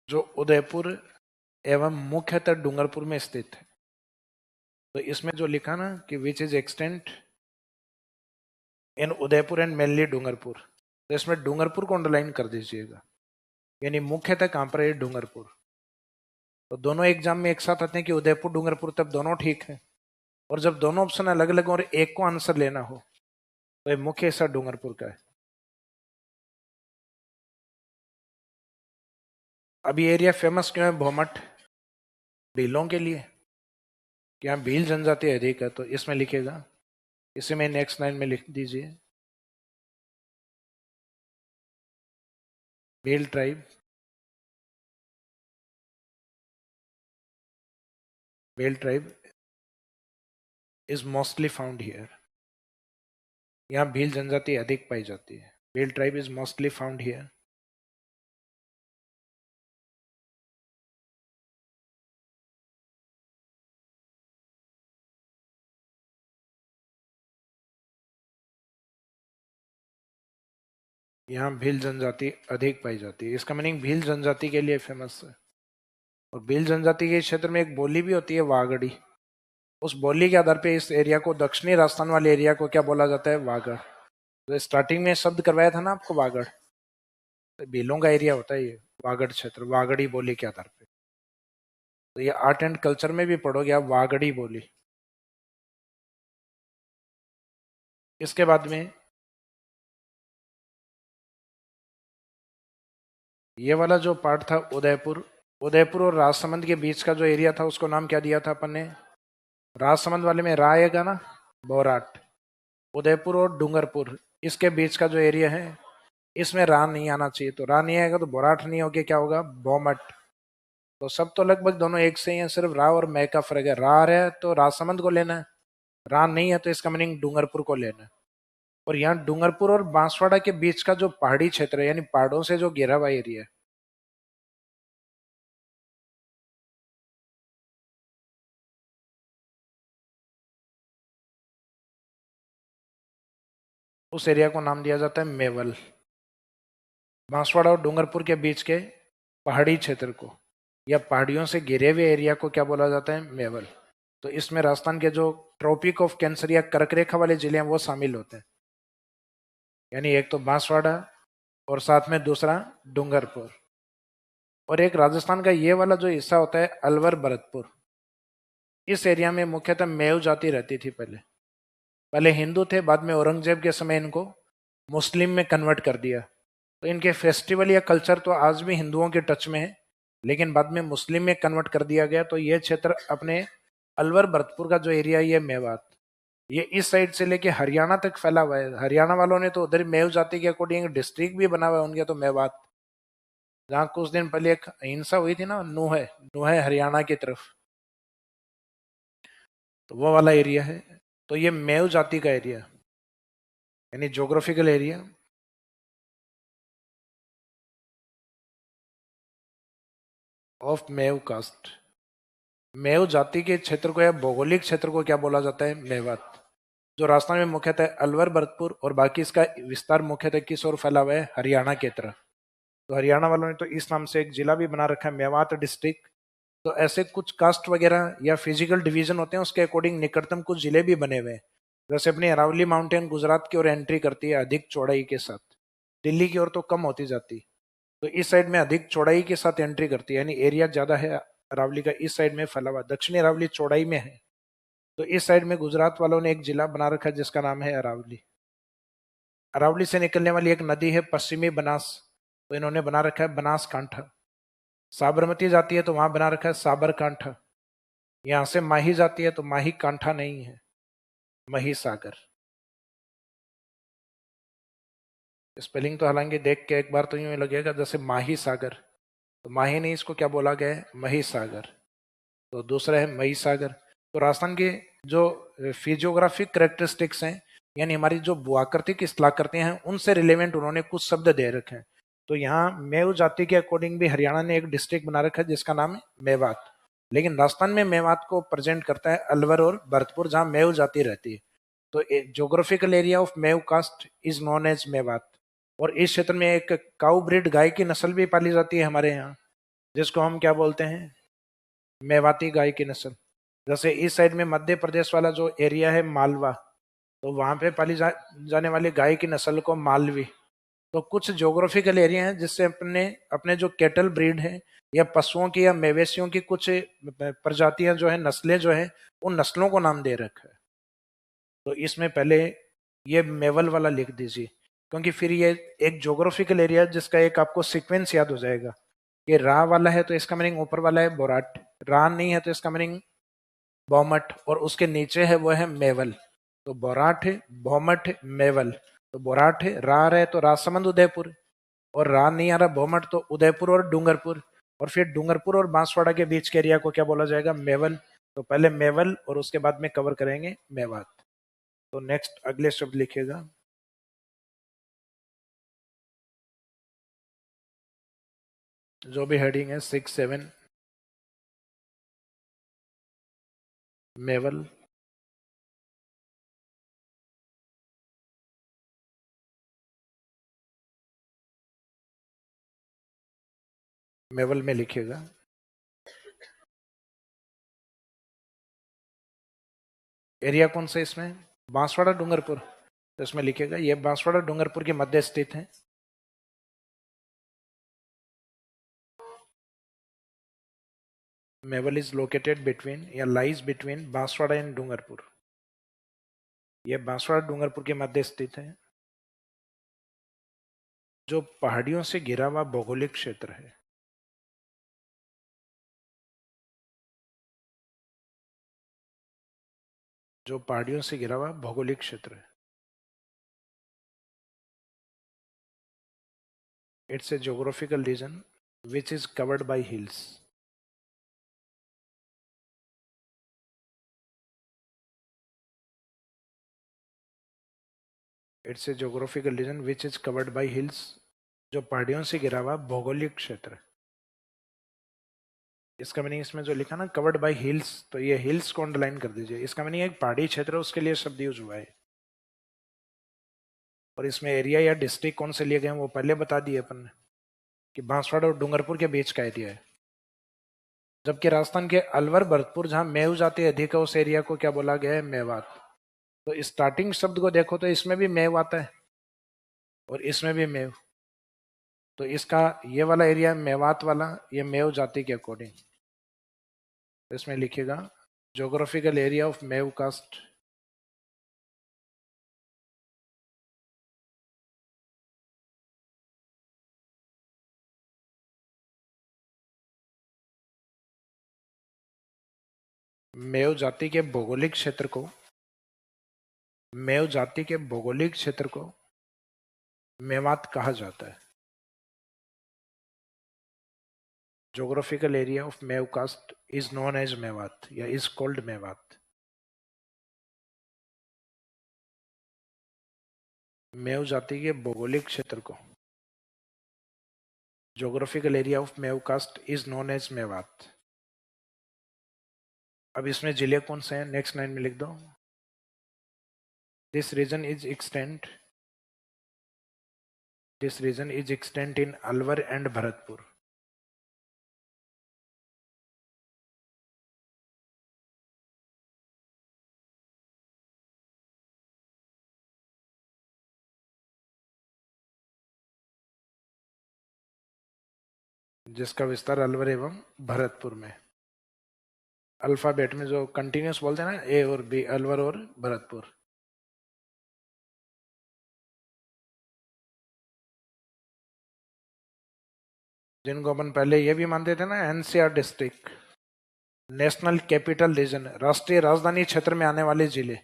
Speaker 1: जो उदयपुर एवं मुख्यतः डूंगरपुर में स्थित है। तो इसमें जो लिखा ना कि which is extent in Udaipur and mainly Dungarpur, तो इसमें डूंगरपुर को अंडरलाइन कर दीजिएगा। यानी मुख्यतः कहां पर है? डूंगरपुर। तो दोनों एग्जाम में एक साथ आते हैं कि उदयपुर डूंगरपुर, तब दोनों ठीक है। और जब दोनों ऑप्शन अलग अलग और एक को आंसर लेना हो तो ये मुख्य हिस्सा डूंगरपुर का है। अभी एरिया फेमस क्यों है? भोमट भीलों के लिए, कि यहाँ भील जनजाति अधिक है। तो इसमें लिखेगा, इसे मैं नेक्स्ट लाइन में लिख दीजिए, Bhil tribe, Bhil tribe is mostly found here. यहाँ भील जनजाति अधिक पाई जाती है। Bhil tribe is mostly found here. यहाँ भील जनजाति अधिक पाई जाती है। इसका मीनिंग भील जनजाति के लिए फेमस है। और भील जनजाति के क्षेत्र में एक बोली भी होती है, वागड़ी। उस बोली के आधार पे इस एरिया को, दक्षिणी राजस्थान वाले एरिया को क्या बोला जाता है? वागड़। तो स्टार्टिंग में शब्द करवाया था ना आपको, वागड़। तो भीलों का एरिया होता है ये वागड़ क्षेत्र, वागड़ी बोली के आधार पे। तो ये आर्ट एंड कल्चर में भी पढ़ोगे आप, वागड़ी बोली। इसके बाद में ये वाला जो पार्ट था उदयपुर, उदयपुर और राजसमंद के बीच का जो एरिया था उसको नाम क्या दिया था अपन ने? राजसमंद वाले में रा आएगा ना, बोराट। उदयपुर और डूंगरपुर इसके बीच का जो एरिया है, इसमें रा नहीं आना चाहिए। तो रा नहीं आएगा तो बोराट नहीं होगा, क्या होगा? बोमट। तो सब तो लगभग दोनों एक से ही है, सिर्फ रा और मै का फर्क है। रा है तो राजसमंद को लेना है, रा नहीं है तो इसका मीनिंग डूंगरपुर को लेना है। और यहाँ डूंगरपुर और बांसवाड़ा के बीच का जो पहाड़ी क्षेत्र है, यानी पहाड़ों से जो घिरा हुआ एरिया है, उस एरिया को नाम दिया जाता है मेवल। बांसवाड़ा और डूंगरपुर के बीच के पहाड़ी क्षेत्र को या पहाड़ियों से घिरे हुए एरिया को क्या बोला जाता है? मेवल। तो इसमें राजस्थान के जो ट्रॉपिक ऑफ कैंसर या कर्क रेखा वाले जिले हैं वो शामिल होते हैं। यानी एक तो बांसवाड़ा और साथ में दूसरा डूंगरपुर। और एक राजस्थान का ये वाला जो हिस्सा होता है अलवर भरतपुर, इस एरिया में मुख्यतः मेव जाति रहती थी। पहले पहले हिंदू थे, बाद में औरंगजेब के समय इनको मुस्लिम में कन्वर्ट कर दिया। तो इनके फेस्टिवल या कल्चर तो आज भी हिंदुओं के टच में है, लेकिन बाद में मुस्लिम में कन्वर्ट कर दिया गया। तो ये क्षेत्र अपने अलवर भरतपुर का जो एरिया है, ये मेवात, ये इस साइड से लेके हरियाणा तक फैला हुआ है। हरियाणा वालों ने तो उधर मेव जाति के अकॉर्डिंग डिस्ट्रिक्ट भी बना हुआ है उनके, तो मेवात। जहाँ कुछ दिन पहले एक हिंसा हुई थी ना, नूहे नूहे हरियाणा की तरफ, तो वो वाला एरिया है। तो ये मेव जाति का एरिया, यानी geographical area of Mev caste. Mev जाति के क्षेत्र को या भौगोलिक क्षेत्र को क्या बोला जाता है? मेवात। जो राजस्थान में मुख्यतः अलवर भरतपुर और बाकी इसका विस्तार मुख्यतः किस ओर फैला हुआ है? हरियाणा की तरफ। तो हरियाणा वालों ने तो इस नाम से एक जिला भी बना रखा है, मेवात डिस्ट्रिक्ट। तो ऐसे कुछ कास्ट वगैरह या फिजिकल डिवीजन होते हैं, उसके अकॉर्डिंग निकटतम कुछ जिले भी बने हुए हैं। जैसे अपनी अरावली माउंटेन गुजरात की ओर एंट्री करती है अधिक चौड़ाई के साथ, दिल्ली की ओर तो कम होती जाती। तो इस साइड में अधिक चौड़ाई के साथ एंट्री करती है, यानी एरिया ज्यादा है अरावली का, इस साइड में फैला हुआ। दक्षिणी अरावली चौड़ाई में है, तो इस साइड में गुजरात वालों ने एक जिला बना रखा है जिसका नाम है अरावली। अरावली से निकलने वाली एक नदी है पश्चिमी बनास, तो इन्होंने बना रखा है बनास कांठा। साबरमती जाती है तो वहां बना रखा है साबरकांठा। यहां से माही जाती है तो माही कांठा नहीं है, मही सागर। स्पेलिंग तो हालांकि देख के एक बार तो यूं लगेगा जैसे माही सागर, तो माही नहीं, इसको क्या बोला गया है, मही सागर। तो दूसरा है मही सागर। तो राजस्थान के जो फिजियोग्राफिक करेक्टरिस्टिक्स हैं, यानी हमारी जो भूआकृतिक स्थलाकृतियां हैं, उनसे रिलेवेंट उन्होंने कुछ शब्द दे रखे हैं। तो यहाँ मेव जाति के अकॉर्डिंग भी हरियाणा ने एक डिस्ट्रिक्ट बना रखा है जिसका नाम है मेवात। लेकिन राजस्थान में मेवात को प्रेजेंट करता है अलवर और भरतपुर, जहां मेव जाति रहती है। तो geographical area of Mev caste is known as Mewat. और इस क्षेत्र में एक काउ ब्रीड गाय की नस्ल भी पाली जाती है हमारे यहाँ, जिसको हम क्या बोलते हैं, मेवाती गाय की नस्ल। जैसे इस साइड में मध्य प्रदेश वाला जो एरिया है मालवा, तो वहां पे पाली जाने वाली गाय की नस्ल को मालवी। तो कुछ ज्योग्राफिकल एरिया हैं जिससे अपने अपने जो कैटल ब्रीड है या पशुओं की या मवेशियों की कुछ प्रजातियां जो है, नस्लें जो है, उन नस्लों को नाम दे रखा है। तो इसमें पहले ये मेवल वाला लिख दीजिए, क्योंकि फिर ये एक ज्योग्राफिकल एरिया जिसका एक आपको सीक्वेंस याद हो जाएगा। ये रा वाला है तो इसका मीनिंग ऊपर वाला है बोराट, रा नहीं है तो इसका मीनिंग बोमट, और उसके नीचे है वो है मेवल। तो बोराट है, बोमट है, मेवल। तो बोराट है, रा रहे तो राजसमंद उदयपुर, और रा नहीं आ रहा बोमट तो उदयपुर और डूंगरपुर, और फिर डूंगरपुर और बांसवाड़ा के बीच के एरिया को क्या बोला जाएगा, मेवल। तो पहले मेवल और उसके बाद में कवर करेंगे मेवात। तो नेक्स्ट अगले शब्द लिखिएगा, जो भी हेडिंग है 6 7, मेवल। मेवल में लिखिएगा। एरिया कौन सा इसमें, बांसवाड़ा डूंगरपुर। तो इसमें लिखिएगा ये बांसवाड़ा डूंगरपुर के मध्य स्थित है। मेवल इज लोकेटेड बिटवीन या lies between Banswara and Dungarpur. यह बांसवाड़ा डूंगरपुर के मध्य स्थित है, जो पहाड़ियों से घिरा हुआ भौगोलिक क्षेत्र है। जो पहाड़ियों से घिरा हुआ भौगोलिक क्षेत्र है। It's a geographical region which is covered by hills. It's a geographical region which is covered by hills, जो पहाड़ियों से घिरा हुआ भौगोलिक क्षेत्र। इसका मीनिंग इसमें जो लिखा ना कवर्ड बाय हिल्स, तो ये हिल्स को अंडरलाइन कर दीजिए। इसका मीनिंग एक पहाड़ी क्षेत्र है, उसके लिए शब्द यूज हुआ है। और इसमें एरिया या डिस्ट्रिक्ट कौन से लिए गए हैं वो पहले बता दिए अपन ने, कि बांसवाड़ा और डूंगरपुर के बीच का एरिया है। जबकि राजस्थान के अलवर भरतपुर जहां मेव जाति अधिक है, उस एरिया को क्या बोला गया है, मेवात। तो स्टार्टिंग शब्द को देखो तो इसमें भी मेव आता है और इसमें भी मेव। तो इसका ये वाला एरिया मेवात वाला, ये मेव जाति के अकॉर्डिंग। तो इसमें लिखिएगा geographical area of Mev caste. Mev जाति के भौगोलिक क्षेत्र को, मेव जाति के भौगोलिक क्षेत्र को मेवात कहा जाता है। Geographical area of Mev caste is known as Mewat या इज कॉल्ड मेवात। मेव जाति के भौगोलिक क्षेत्र को, geographical area of Mev caste is known as Mewat. अब इसमें जिले कौन से हैं, नेक्स्ट लाइन में लिख दो। This region is extent, this region is extent in Alwar and Bharatpur. जिसका विस्तार अलवर एवं भरतपुर में। अल्फाबेट में जो कंटिन्यूस बोलते हैं ना, ए और बी, अलवर और भरतपुर। जिनको अपन पहले ये भी मानते थे ना NCR district, national capital region, राष्ट्रीय राजधानी क्षेत्र में आने वाले जिले।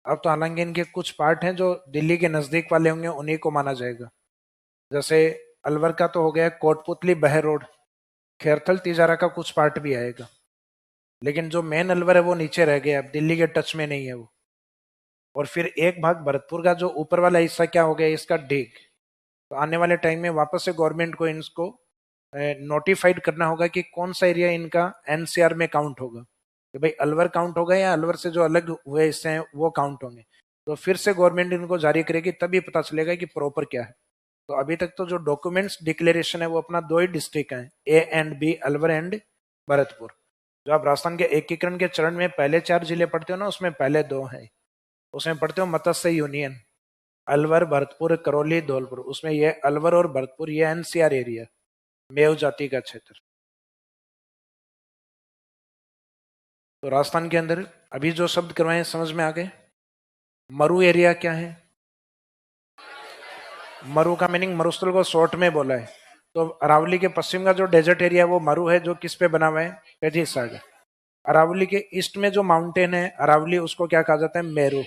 Speaker 1: अब तो हालांकि इनके कुछ पार्ट हैं जो दिल्ली के नजदीक वाले होंगे, उन्हीं को माना जाएगा। जैसे अलवर का तो हो गया, कोटपुतली बहरोड, खैरथल तिजारा का कुछ पार्ट भी आएगा, लेकिन जो मेन अलवर है वो नीचे रह गया, अब दिल्ली के टच में नहीं है वो। और फिर एक भाग भरतपुर का जो ऊपर वाला हिस्सा क्या हो गया इसका, डीग। तो आने वाले टाइम में वापस से गवर्नमेंट को इनको नोटिफाइड करना होगा कि कौन सा एरिया इनका एनसीआर में काउंट होगा, कि भाई अलवर काउंट होगा या अलवर से जो अलग हुए हिस्से हैं वो काउंट होंगे। तो फिर से गवर्नमेंट इनको जारी करेगी, तभी पता चलेगा कि प्रॉपर क्या है। तो अभी तक तो जो डॉक्यूमेंट्स डिक्लेरेशन है वो अपना दो ही डिस्ट्रिक्ट है, A and B, Alwar and Bharatpur. जो आप राजस्थान के एकीकरण के चरण में पहले 4 जिले पढ़ते हो ना, उसमें पहले 2 हैं, उसमें पढ़ते हो मत्स्य यूनियन, अलवर, भरतपुर, करौली, धौलपुर। उसमें ये अलवर और भरतपुर ये एनसीआर एरिया, मेव जाति का क्षेत्र। तो राजस्थान के अंदर अभी जो शब्द करवाए समझ में आ गए। मरु एरिया क्या है? मरु का मीनिंग मरुस्थल को शॉर्ट में बोला है। तो अरावली के पश्चिम का जो डेजर्ट एरिया है वो मरु है, जो किस पे बना हुआ है? पैंतीस सागर। अरावली के ईस्ट में जो माउंटेन है अरावली, उसको क्या कहा जाता है? मेरू,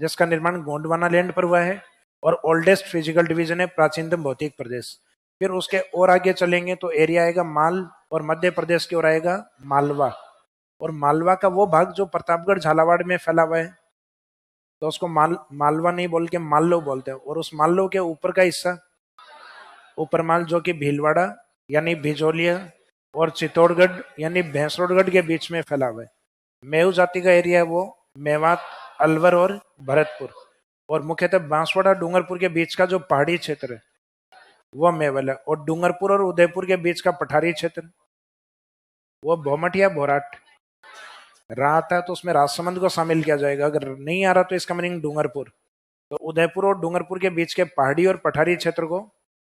Speaker 1: जिसका निर्माण गोंडवाना लैंड पर हुआ है और ओल्डेस्ट फिजिकल डिवीजन है, प्राचीनतम भौतिक प्रदेश। फिर उसके और आगे चलेंगे तो एरिया आएगा माल, और मध्य प्रदेश की ओर आएगा मालवा। और मालवा का वो भाग जो प्रतापगढ़ झालावाड़ में फैला हुआ है, तो उसको मालवा नहीं बोल के माललो बोलते हैं। और उस माललो के ऊपर का हिस्सा ऊपर माल, जो कि भीलवाड़ा यानी भिजोलिया और चित्तौड़गढ़ यानी भैंसरोडगढ़ के बीच में फैला हुआ है। मेऊ जाति का एरिया है वो मेवात, अलवर और भरतपुर। और मुख्यतः बांसवाड़ा डूंगरपुर के बीच का जो पहाड़ी क्षेत्र है वो मेवल है। और डूंगरपुर और उदयपुर के बीच का पठारी क्षेत्र वो भोमट या भोराट। रहा आता है तो उसमें राजसमंद को शामिल किया जाएगा, अगर नहीं आ रहा तो इसका मीनिंग डूंगरपुर। तो उदयपुर और डूंगरपुर के बीच के पहाड़ी और पठारी क्षेत्र को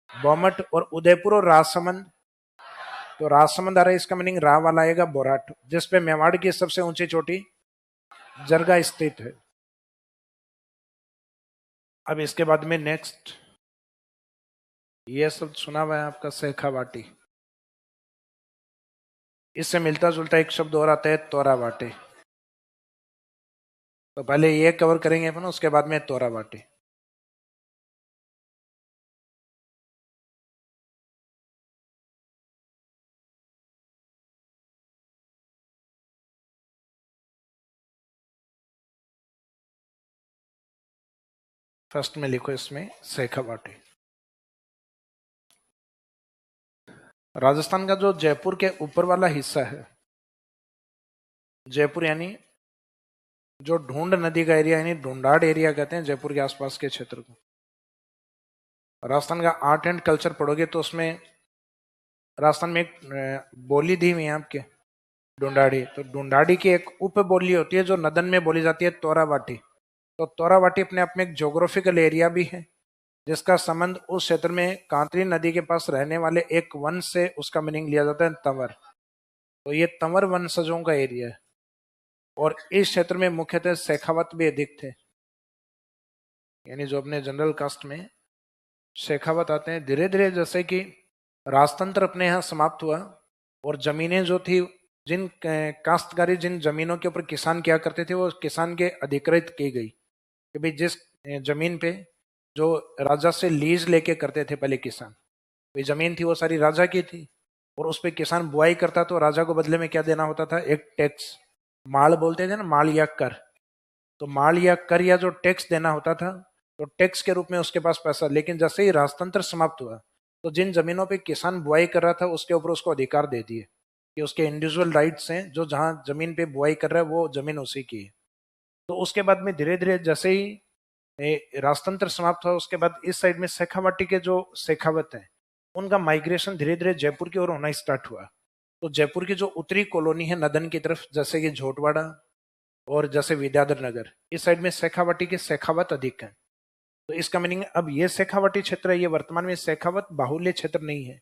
Speaker 1: बोमट, और उदयपुर और राजसमंद, तो राजसमंद आ रहा है, इसका मीनिंग रा वाला आएगा बोराट, जिसपे मेवाड़ की सबसे ऊंची चोटी जरगा स्थित है। अब इसके बाद में नेक्स्ट ये सब सुना हुआ है आपका शेखावाटी। इससे मिलता जुलता एक शब्द और आता है तोरावाटी। तो पहले ये कवर करेंगे अपन, उसके बाद में तोरावाटी। फर्स्ट में लिखो इसमें शेखावाटी। राजस्थान का जो जयपुर के ऊपर वाला हिस्सा है, जयपुर यानी जो ढूंढ नदी का एरिया यानी ढूंढाड़ एरिया कहते हैं जयपुर के आसपास के क्षेत्र को। राजस्थान का आर्ट एंड कल्चर पढ़ोगे तो उसमें राजस्थान में एक बोली दी हुई है आपके, ढूंढाड़ी। तो ढूंढाड़ी की एक उप बोली होती है जो नदन में बोली जाती है, तोरावाटी। तो तोरावाटी अपने आप में एक ज्योग्राफिकल एरिया भी है, जिसका संबंध उस क्षेत्र में कांतरी नदी के पास रहने वाले एक वंश से उसका मीनिंग लिया जाता है, तंवर। तो ये तंवर वंशजों का एरिया है। और इस क्षेत्र में मुख्यतः शेखावत भी अधिक थे, यानी जो अपने जनरल कास्ट में शेखावत आते हैं। धीरे धीरे जैसे कि राजतंत्र अपने यहाँ समाप्त हुआ और जमीनें जो थी, जिन काश्तकारी जिन जमीनों के ऊपर किसान किया करते थे वो किसान के अधिकृत की गई, कि भाई जिस जमीन पे जो राजा से लीज लेके करते थे पहले किसान, तो जमीन थी वो सारी राजा की थी। और उस पर किसान बुआई करता तो राजा को बदले में क्या देना होता था? एक टैक्स, माल बोलते थे ना, माल या कर। तो माल या कर या जो टैक्स देना होता था, तो टैक्स के रूप में उसके पास पैसा। लेकिन जैसे ही राजतंत्र समाप्त हुआ तो जिन जमीनों पे किसान बुआई कर रहा था उसके ऊपर उसको अधिकार दे दिए कि उसके इंडिविजुअल राइट्स हैं, जो जहां जमीन पे बुआई कर रहा है वो जमीन उसी की है। तो उसके बाद में धीरे धीरे जैसे ही राजतंत्र समाप्त हुआ, उसके बाद इस साइड में शेखावाटी के जो शेखावत है उनका माइग्रेशन धीरे धीरे जयपुर की ओर होना स्टार्ट हुआ। तो जयपुर की जो उत्तरी कॉलोनी है नदन की तरफ, जैसे कि झोटवाड़ा और जैसे विद्याधर नगर, इस साइड में शेखावाटी के शेखावत अधिक है। तो इसका मीनिंग अब ये शेखावाटी क्षेत्र है, ये वर्तमान में शेखावत बाहुल्य क्षेत्र नहीं है।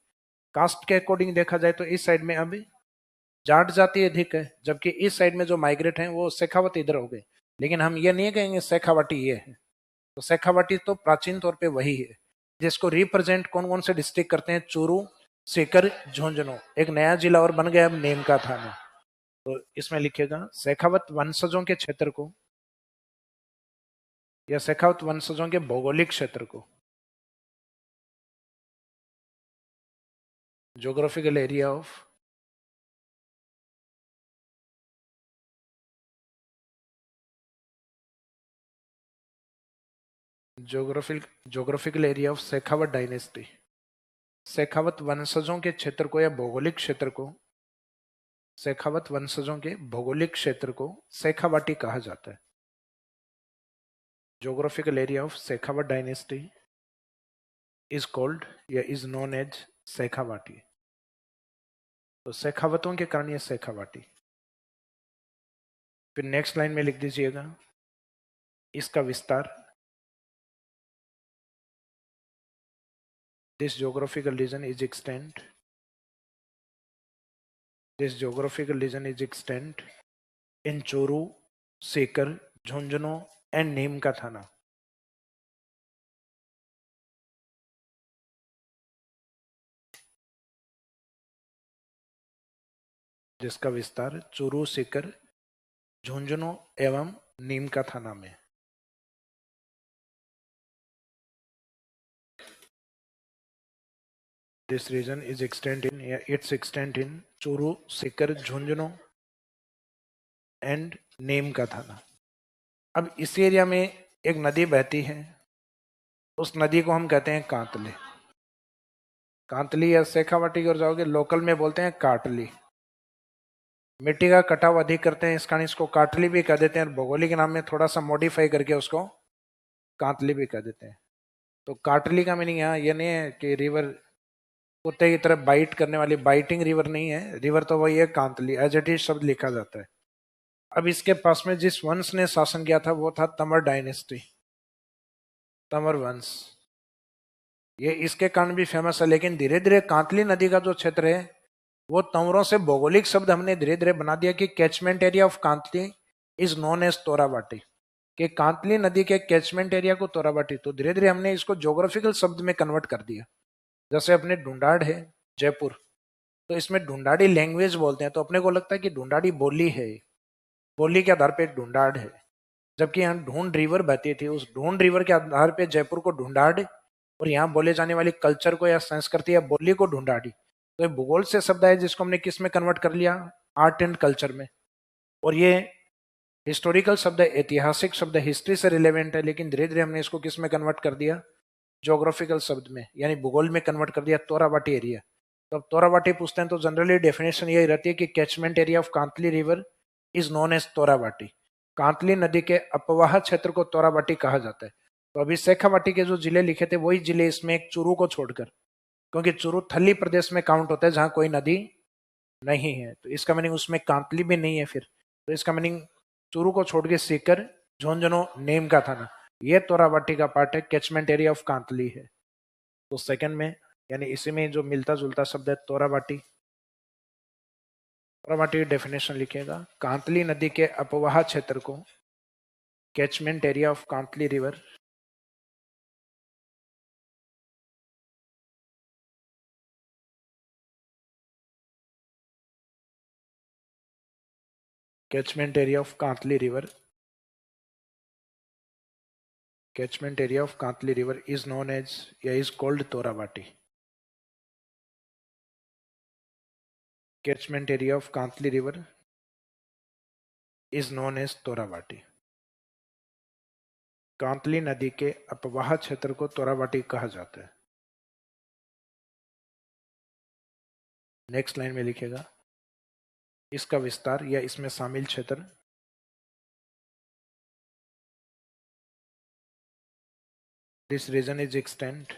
Speaker 1: कास्ट के अकॉर्डिंग देखा जाए तो इस साइड में अब जाट जाति अधिक है, जबकि इस साइड में जो माइग्रेट हैं वो शेखावत इधर हो गए। लेकिन हम ये नहीं कहेंगे शेखावाटी ये है। तो शेखावाटी तो प्राचीन तौर पे वही है, जिसको रिप्रेजेंट कौन कौन से डिस्ट्रिक्ट करते हैं? चूरू, सीकर झुंझुनू, एक नया जिला और बन गया अब नीम का थाना। तो इसमें लिखेगा शेखावत वंशजों के क्षेत्र को या शेखावत वंशजों के भौगोलिक क्षेत्र को, geographical area of geographical area of Shekhawat dynasty. Shekhawat वंशजों के क्षेत्र को या भौगोलिक क्षेत्र को, शेखावत वंशजों के भौगोलिक क्षेत्र को शेखावाटी कहा जाता है। Geographical area of Shekhawat dynasty is called या इज नोन एज शेखावाटी। तो शेखावतों के कारण ये शेखावाटी। फिर नेक्स्ट लाइन में लिख दीजिएगा इसका विस्तार। This geographical region is extend, this geographical region is extend in Churu, Sikar, Jhunjhunu and Neem ka Thana. जिसका विस्तार चूरू, सीकर, झुंझुनू एवं नीम का थाना में। This region is extent in, its extent in Churu, Sikar, Jhunjhunu and Neem ka Thana. अब इस एरिया में एक नदी बहती है, उस नदी को हम कहते हैं कांतली। कांतली या शेखावाटी की ओर जाओगे लोकल में बोलते हैं काटली। मिट्टी का कटाव अधिक करते हैं इस कारण इसको काटली भी कह देते हैं, और भौगोलिक नाम में थोड़ा सा मॉडिफाई करके उसको कांतली भी कह देते हैं। तो काटली का मीनिंग यहाँ ये नहीं है कि रिवर कुत्ते की तरह बाइट करने वाली, बाइटिंग रिवर नहीं है, रिवर तो वही है कांतली, एज इट इज शब्द लिखा जाता है। अब इसके पास में जिस वंश ने शासन किया था वो था तमर डायनेस्टी, तमर वंश। ये इसके कारण भी फेमस है, लेकिन धीरे धीरे कांतली नदी का जो क्षेत्र है वो तंवरों से भौगोलिक शब्द हमने धीरे धीरे बना दिया कि catchment area of Kantli is known as Torawati, कि कांतली नदी के कैचमेंट एरिया को तोराबाटी। तो धीरे धीरे हमने इसको ज्योग्राफिकल शब्द में कन्वर्ट कर दिया। जैसे अपने ढूंढाड़ है जयपुर, तो इसमें ढूंढाड़ी लैंग्वेज बोलते हैं, तो अपने को लगता है कि ढूंढाड़ी बोली है, बोली के आधार पे ढूंढाड़ है। जबकि यहाँ ढूंढ रिवर बहती थी, उस ढूंढ रिवर के आधार पे जयपुर को ढूंढाड़ और यहाँ बोले जाने वाली कल्चर को या संस्कृति या बोली को ढूंढाड़ी। तो ये भूगोल से शब्द है जिसको हमने किस में कन्वर्ट कर लिया, आर्ट एंड कल्चर में। और ये हिस्टोरिकल शब्द है, ऐतिहासिक शब्द है, हिस्ट्री से रिलेवेंट है, लेकिन धीरे धीरे हमने इसको किस में कन्वर्ट कर दिया, ज्योग्राफिकल शब्द में, यानी भूगोल में कन्वर्ट कर दिया, तोराबाटी एरिया। तो अब तोराबाटी पूछते हैं तो जनरली डेफिनेशन यही रहती है कि catchment area of Kantli river is known as Torawati. Kantli नदी के अपवाह क्षेत्र को तोराबाटी कहा जाता है। तो अभी शेखावाटी के जो जिले लिखे थे वही जिले इसमें एक चूरू को छोड़कर, क्योंकि चूरू थली प्रदेश में काउंट होता है जहां कोई नदी नहीं है, तो इसका मीनिंग उसमें कांतली भी नहीं है। फिर तो इसका मीनिंग चूरू को छोड़ के सीकर, झुंझुनू, नीम का थाना, ये तोराबाटी का पार्ट है, कैचमेंट एरिया ऑफ कांतली है। तो सेकंड में यानी इसी में जो मिलता जुलता शब्द है तोराबाटी। तोराबाटी डेफिनेशन लिखिएगा, कांतली नदी के अपवाह क्षेत्र को catchment area of Kantli river catchment area of Kantli river, catchment area of Kantli river is known as या is called Torawati. Catchment area of Kantli river is known as Torawati. Kantli नदी के अपवाह क्षेत्र को तोराबाटी कहा जाता है। नेक्स्ट लाइन में लिखेगा इसका विस्तार या इसमें शामिल क्षेत्र। This region is extend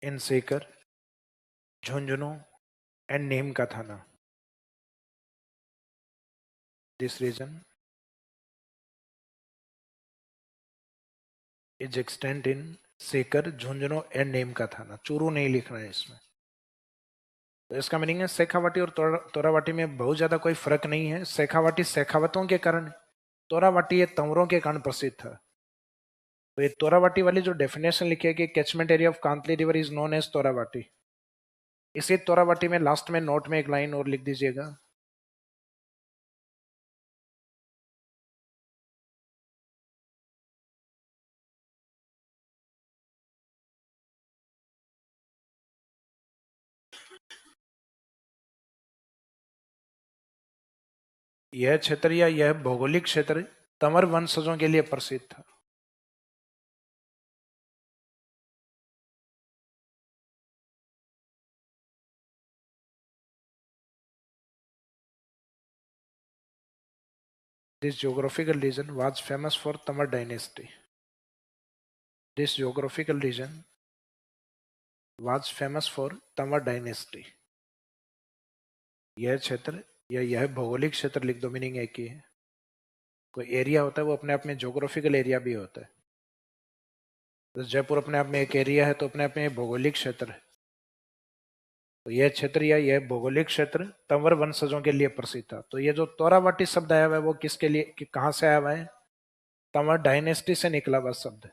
Speaker 1: in Sikar, Jhunjhunu and Neem ka Thana. This region is extend in Sikar, Jhunjhunu and Neem ka Thana. Churu नहीं लिखना है इसमें। तो इसका मीनिंग है शेखावाटी और तोराबाटी में बहुत ज्यादा कोई फर्क नहीं है। शेखावाटी शेखावतों के कारण, तोराबाटी ये तंवरों के कारण प्रसिद्ध था। तो ये तोरावाटी वाली जो डेफिनेशन लिखी है कि catchment area of Kantli river is known as Torawati, इसी तोरावाटी में लास्ट में नोट में एक लाइन और लिख दीजिएगा। यह क्षेत्र या यह भौगोलिक क्षेत्र तंवर वंशजों के लिए प्रसिद्ध था। This geographical region was famous for Tamar dynasty. This geographical region was famous for Tamar dynasty. यह क्षेत्र या यह भौगोलिक क्षेत्र लिख दो, मीनिंग एक ही है। कोई एरिया होता है वो अपने आप में ज्योग्राफिकल एरिया भी होता है। तो जयपुर अपने आप में एक एरिया है, तो अपने आप में भौगोलिक क्षेत्र है। तो यह क्षेत्र या यह भौगोलिक क्षेत्र तंवर वंशजों के लिए प्रसिद्ध था। तो ये जो तोरावाटी शब्द आया हुआ है वो किसके लिए, कहाँ से आया हुआ है? तंवर डायनेस्टी से निकला हुआ शब्द।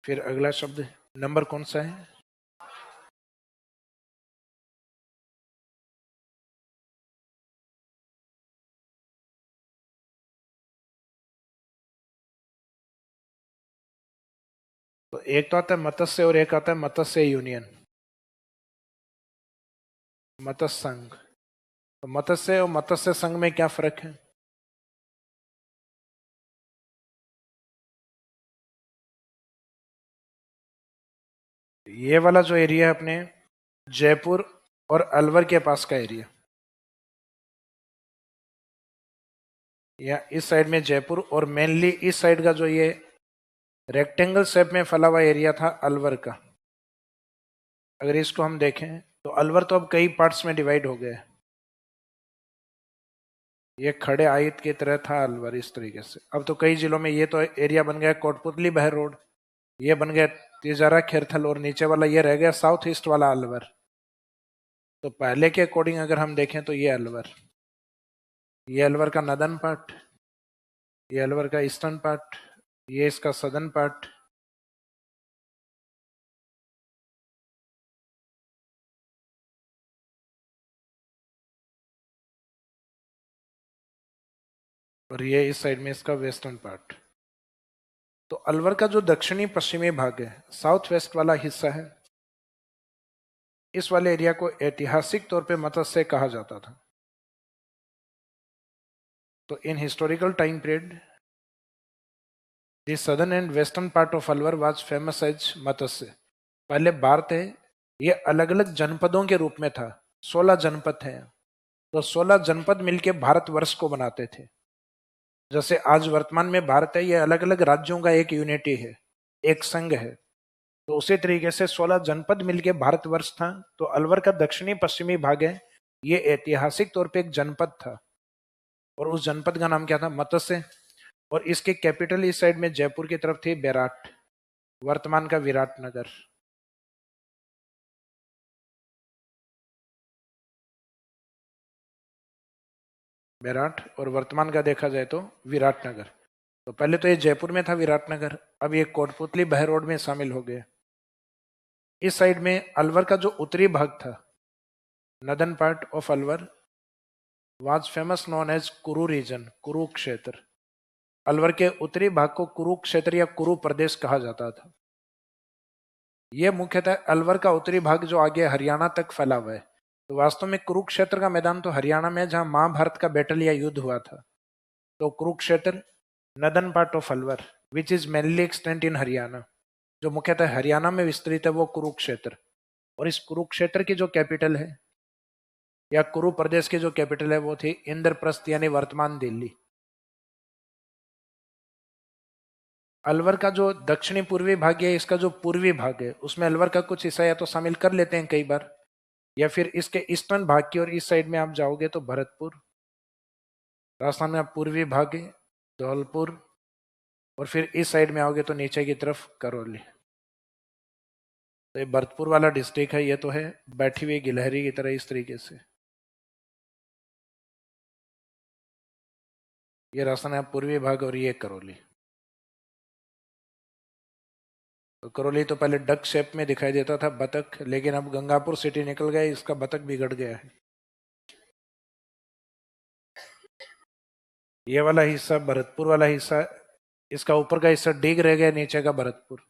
Speaker 1: फिर अगला शब्द नंबर कौन सा है? तो एक तो आता है मत्स्य और एक आता है मत्स्य यूनियन, मत्स्य संघ। तो मत्स्य और मत्स्य संघ में क्या फर्क है? ये वाला जो एरिया है अपने जयपुर और अलवर के पास का एरिया, या इस साइड में जयपुर और मेनली इस साइड का जो ये रेक्टेंगल शेप में फैला हुआ एरिया था अलवर का। अगर इसको हम देखें तो अलवर तो अब कई पार्ट्स में डिवाइड हो गया है। ये खड़े आयत की तरह था अलवर इस तरीके से। अब तो कई जिलों में ये तो एरिया बन गया कोटपुतली बहर रोड, ये बन गया तिजारा खेरथल, और नीचे वाला ये रह गया साउथ ईस्ट वाला अलवर। तो पहले के अकॉर्डिंग अगर हम देखें तो ये अलवर, ये अलवर का नदन पार्ट, ये अलवर का ईस्टर्न पार्ट, ये इसका सदर्न पार्ट। और ये इस साइड में इसका वेस्टर्न पार्ट। तो अलवर का जो दक्षिणी पश्चिमी भाग है, साउथ वेस्ट वाला हिस्सा है, इस वाले एरिया को ऐतिहासिक तौर पे मत्स्य कहा जाता था। तो in historical time period the southern and western part of Alwar was famous as Matsya. पहले भारत है ये अलग अलग जनपदों के रूप में था, 16 जनपद हैं। तो 16 जनपद मिलके भारतवर्ष को बनाते थे। जैसे आज वर्तमान में भारत है, ये अलग अलग राज्यों का एक यूनिटी है, एक संघ है। तो उसी तरीके से 16 जनपद मिलके भारतवर्ष था। तो अलवर का दक्षिणी पश्चिमी भाग है, ये ऐतिहासिक तौर पे एक जनपद था, और उस जनपद का नाम क्या था? मत्स्य। और इसके कैपिटल इस साइड में जयपुर की तरफ थी बेराट, वर्तमान का विराटनगर। बेराट और वर्तमान का देखा जाए तो विराटनगर। तो पहले तो ये जयपुर में था विराटनगर, अब ये कोटपुतली बहर रोड में शामिल हो गए। इस साइड में अलवर का जो उत्तरी भाग था, northern part of Alwar was famous known as Kuru region, Kuru क्षेत्र। अलवर के उत्तरी भाग को कुरु क्षेत्र या कुरु प्रदेश कहा जाता था। यह मुख्यतः अलवर का उत्तरी भाग जो आगे हरियाणा तक फैला हुआ है। तो वास्तव में कुरुक्षेत्र का मैदान तो हरियाणा में, जहां महाभारत का बैटल या युद्ध हुआ था। तो Kurukshetra northern part of Alwar which is mainly extent in Haryana, जो मुख्यतः हरियाणा में विस्तृत है वो कुरुक्षेत्र। और इस कुरुक्षेत्र की जो कैपिटल है या कुरु प्रदेश की जो कैपिटल है वो थी इंद्रप्रस्थ, यानी वर्तमान दिल्ली। अलवर का जो दक्षिणी पूर्वी भाग है, इसका जो पूर्वी भाग है, उसमें अलवर का कुछ हिस्सा या तो शामिल कर लेते हैं कई बार, या फिर इसके ईस्टर्न भाग की और इस साइड में आप जाओगे तो भरतपुर, राजस्थान में पूर्वी भाग है धौलपुर, और फिर इस साइड में आओगे तो नीचे की तरफ करौली। तो ये भरतपुर वाला डिस्ट्रिक्ट है, ये तो है बैठी हुई गिलहरी की तरह इस तरीके से। ये राजस्थान का पूर्वी भाग और ये करौली। तो करौली तो पहले डक शेप में दिखाई देता था, बतख, लेकिन अब गंगापुर सिटी निकल गए, इसका बतख बिगड़ गया है। ये वाला हिस्सा भरतपुर वाला हिस्सा, इसका ऊपर का हिस्सा डिग रह गया, नीचे का भरतपुर।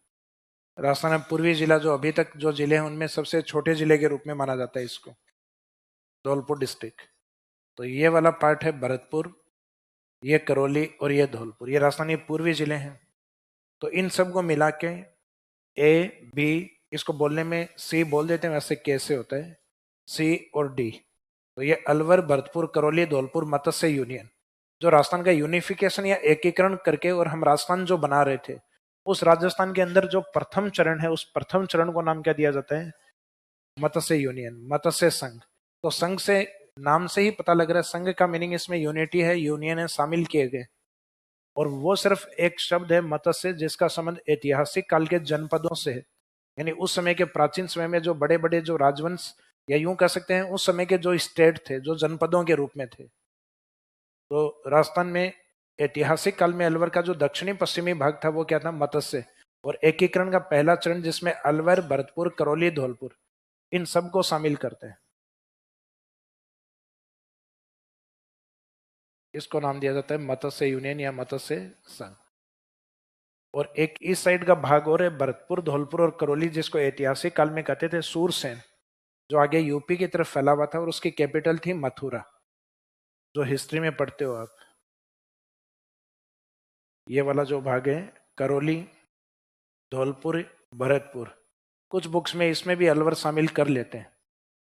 Speaker 1: राजस्थान में पूर्वी जिला जो अभी तक जो जिले हैं उनमें सबसे छोटे जिले के रूप में माना जाता है इसको, धौलपुर डिस्ट्रिक्ट। तो ये वाला पार्ट है भरतपुर, ये करौली और ये धौलपुर, ये राजस्थान के पूर्वी जिले हैं। तो इन सब को मिला के ए बी, इसको बोलने में सी बोल देते हैं, वैसे कैसे होता है सी और डी। तो ये अलवर, भरतपुर, करौली, धौलपुर मत्स्य यूनियन, जो राजस्थान का यूनिफिकेशन या एकीकरण करके और हम राजस्थान जो बना रहे थे, उस राजस्थान के अंदर जो प्रथम चरण है, उस प्रथम चरण को नाम क्या दिया जाता है? मत्स्य यूनियन, मत्स्य संघ। तो संघ से, नाम से ही पता लग रहा है, संघ का मीनिंग इसमें यूनिटी है, यूनियन है, शामिल किए गए। और वो सिर्फ एक शब्द है मत्स्य, जिसका संबंध ऐतिहासिक काल के जनपदों से है। यानी उस समय के प्राचीन समय में जो बड़े बड़े जो राजवंश, या यूं कह सकते हैं उस समय के जो स्टेट थे, जो जनपदों के रूप में थे। तो राजस्थान में ऐतिहासिक काल में अलवर का जो दक्षिणी पश्चिमी भाग था वो क्या था? मत्स्य। और एकीकरण का पहला चरण जिसमें अलवर, भरतपुर, करौली, धौलपुर, इन सबको शामिल करते हैं, इसको नाम दिया जाता है मत्स्य यूनियन या मत्स्य संघ। और एक इस साइड का भाग और है भरतपुर, धौलपुर और करौली, जिसको ऐतिहासिक काल में कहते थे सूरसेन, जो आगे यूपी की तरफ फैला हुआ था, और उसकी कैपिटल थी मथुरा, जो हिस्ट्री में पढ़ते हो आप। ये वाला जो भाग है करौली, धौलपुर, भरतपुर, कुछ बुक्स में इसमें भी अलवर शामिल कर लेते हैं।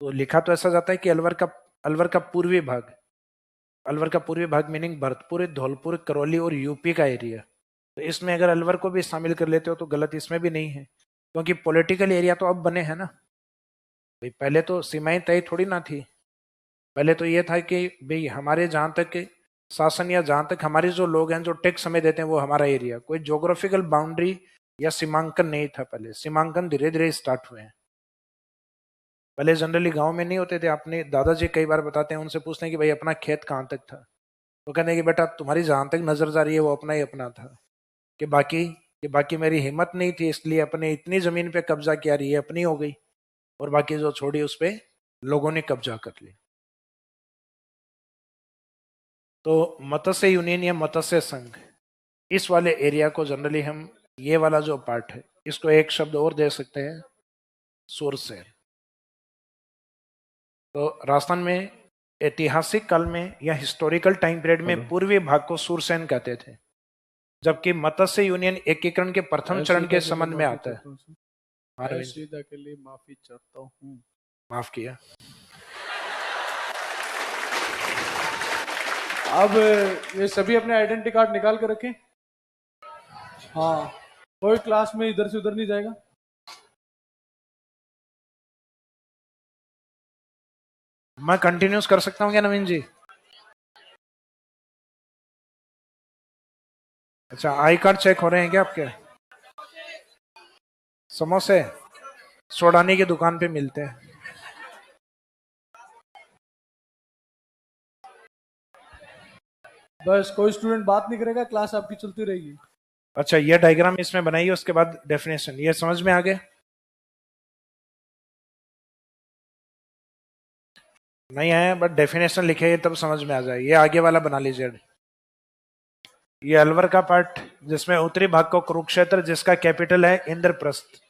Speaker 1: तो लिखा तो ऐसा जाता है कि अलवर का पूर्वी भाग, अलवर का पूर्वी भाग मीनिंग भरतपुर, धौलपुर, करौली और यूपी का एरिया। तो इसमें अगर अलवर को भी शामिल कर लेते हो तो गलत इसमें भी नहीं है, क्योंकि पॉलिटिकल एरिया तो अब बने हैं ना भाई, पहले तो सीमाएं तय थोड़ी ना थी। पहले तो ये था कि भाई हमारे जहां तक शासन, या जहां तक हमारे जो लोग हैं जो टैक्स हमें देते हैं, वो हमारा एरिया, कोई ज्योग्राफिकल बाउंड्री या सीमांकन नहीं था। पहले सीमांकन धीरे धीरे स्टार्ट हुए हैं। पहले जनरली गांव में नहीं होते थे। अपने दादाजी कई बार बताते हैं, उनसे पूछते हैं कि भाई अपना खेत कहाँ तक था, तो कहते हैं कि बेटा तुम्हारी जहां तक नजर जा रही है वो अपना ही अपना था, कि बाकी मेरी हिम्मत नहीं थी, इसलिए अपने इतनी जमीन पे कब्जा किया, रही है अपनी हो गई, और बाकी जो छोड़ी उस पे लोगों ने कब्जा कर लिया। तो मत्स्य यूनियन या मत्स्य संघ, इस वाले एरिया को जनरली हम, ये वाला जो पार्ट है, इसको एक शब्द और दे सकते हैं, सुरसेन। तो राजस्थान में ऐतिहासिक काल में या हिस्टोरिकल टाइम पीरियड में पूर्वी भाग को सुरसेन कहते थे, जबकि मत्स्य यूनियन एकीकरण के प्रथम चरण के संबंध में आता है।
Speaker 2: अश्विदा के लिए माफी चाहता हूँ।
Speaker 1: माफ किया।
Speaker 2: अब ये सभी अपने आइडेंटिटी कार्ड निकाल कर रखें। हाँ, कोई क्लास में इधर से उधर नहीं जाएगा।
Speaker 1: मैं कंटिन्यूस कर सकता हूँ क्या नवीन जी? अच्छा, आई कार्ड चेक हो रहे हैं क्या आपके? समोसे सोडानी की दुकान पे मिलते हैं।
Speaker 2: बस कोई स्टूडेंट बात नहीं करेगा, क्लास आपकी चलती रहेगी।
Speaker 1: अच्छा, ये डायग्राम इसमें बनाइए, उसके बाद डेफिनेशन, ये समझ में आ गया? नहीं आया, बट डेफिनेशन लिखेंगे तब समझ में आ जाए। ये आगे वाला बना लीजिए। ये अलवर का पार्ट, जिसमें उत्तरी भाग को कुरुक्षेत्र, जिसका कैपिटल है इंद्रप्रस्थ।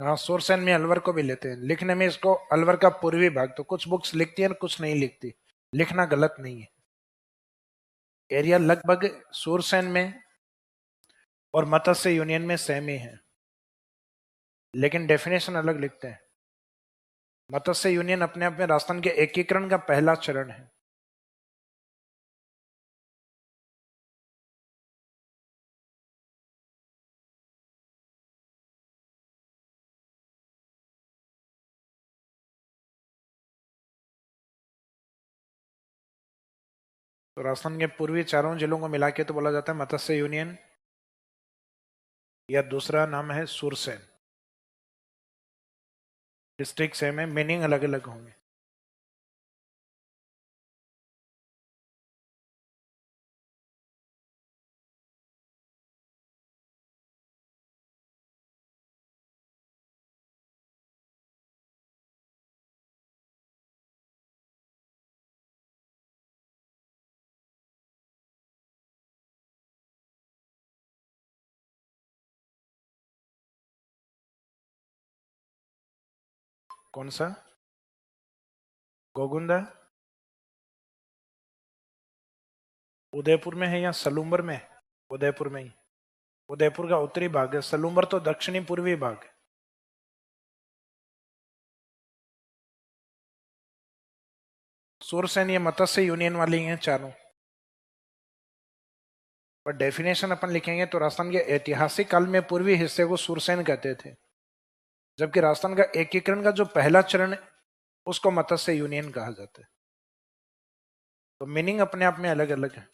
Speaker 1: हाँ, सुरसैन में अलवर को भी लेते हैं, लिखने में इसको अलवर का पूर्वी भाग, तो कुछ बुक्स लिखती है कुछ नहीं लिखती, लिखना गलत नहीं है। एरिया लगभग सुरसैन में और मत्स्य यूनियन में सेम ही है, लेकिन डेफिनेशन अलग लिखते हैं। मत्स्य यूनियन अपने आप में राजस्थान के एकीकरण का पहला चरण है। तो राजस्थान के पूर्वी चारों जिलों को मिला के तो बोला जाता है मत्स्य यूनियन, या दूसरा नाम है सुरसैन। डिस्ट्रिक्ट सेम है, मीनिंग अलग अलग होंगे। कौन सा? गोगुंदा उदयपुर में है या सलूम्बर में? उदयपुर में ही। उदयपुर का उत्तरी भाग है, सलूम्बर तो दक्षिणी पूर्वी भाग है। सुरसैन ये मत्स्य यूनियन वाली हैं चारों, पर डेफिनेशन अपन लिखेंगे तो राजस्थान के ऐतिहासिक काल में पूर्वी हिस्से को सुरसैन कहते थे, जबकि राजस्थान का एकीकरण का जो पहला चरण है उसको मत्स्य यूनियन कहा जाता है। तो मीनिंग अपने आप में अलग अलग है।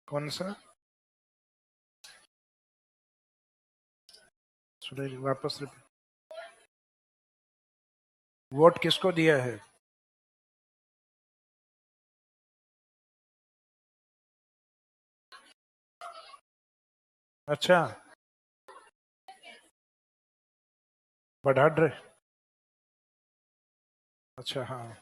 Speaker 1: कौन सा? सुरेश वापस रिपीट। वोट किसको दिया है? अच्छा, बढ़ाड्रे। अच्छा, हाँ।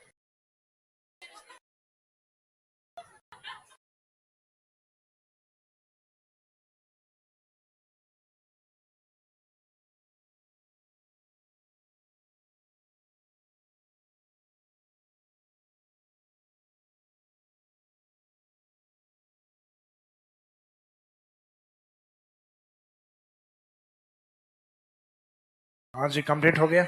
Speaker 1: हाँ जी, कंप्लीट हो गया।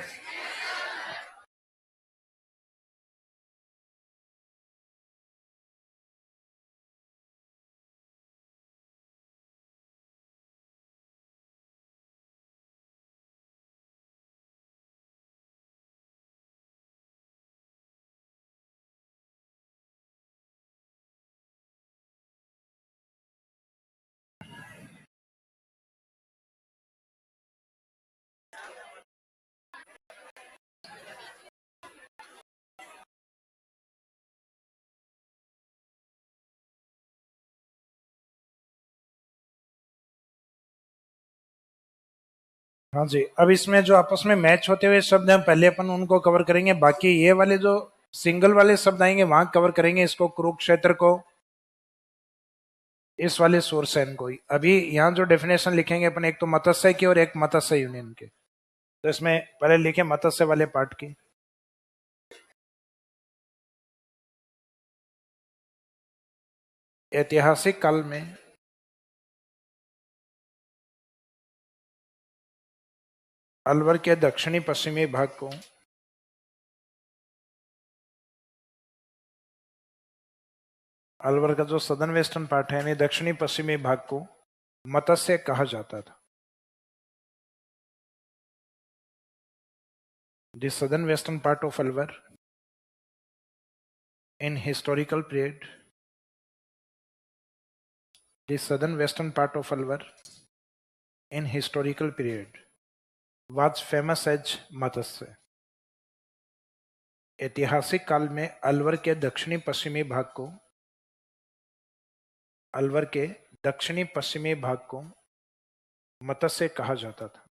Speaker 1: हाँ जी, अब इसमें जो आपस में मैच होते हुए शब्द हैं पहले अपन उनको कवर करेंगे, बाकी ये वाले जो सिंगल वाले शब्द आएंगे वहां कवर करेंगे, इसको कुरुक्षेत्र को, इस वाले सुरसैन को। अभी यहाँ जो डेफिनेशन लिखेंगे अपन, एक तो मत्स्य की और एक मत्स्य यूनियन के, तो इसमें पहले लिखे मत्स्य वाले पार्ट की। ऐतिहासिक काल में अलवर के दक्षिणी पश्चिमी भाग को अलवर का जो सदर्न वेस्टर्न पार्ट है यानी दक्षिणी पश्चिमी भाग को मत्स्य कहा जाता था। the southern western part of Alwar in historical period, the southern western part of Alwar in historical period was famous as मत्स्य। ऐतिहासिक काल में अलवर के दक्षिणी पश्चिमी भाग को मत्स्य कहा जाता था।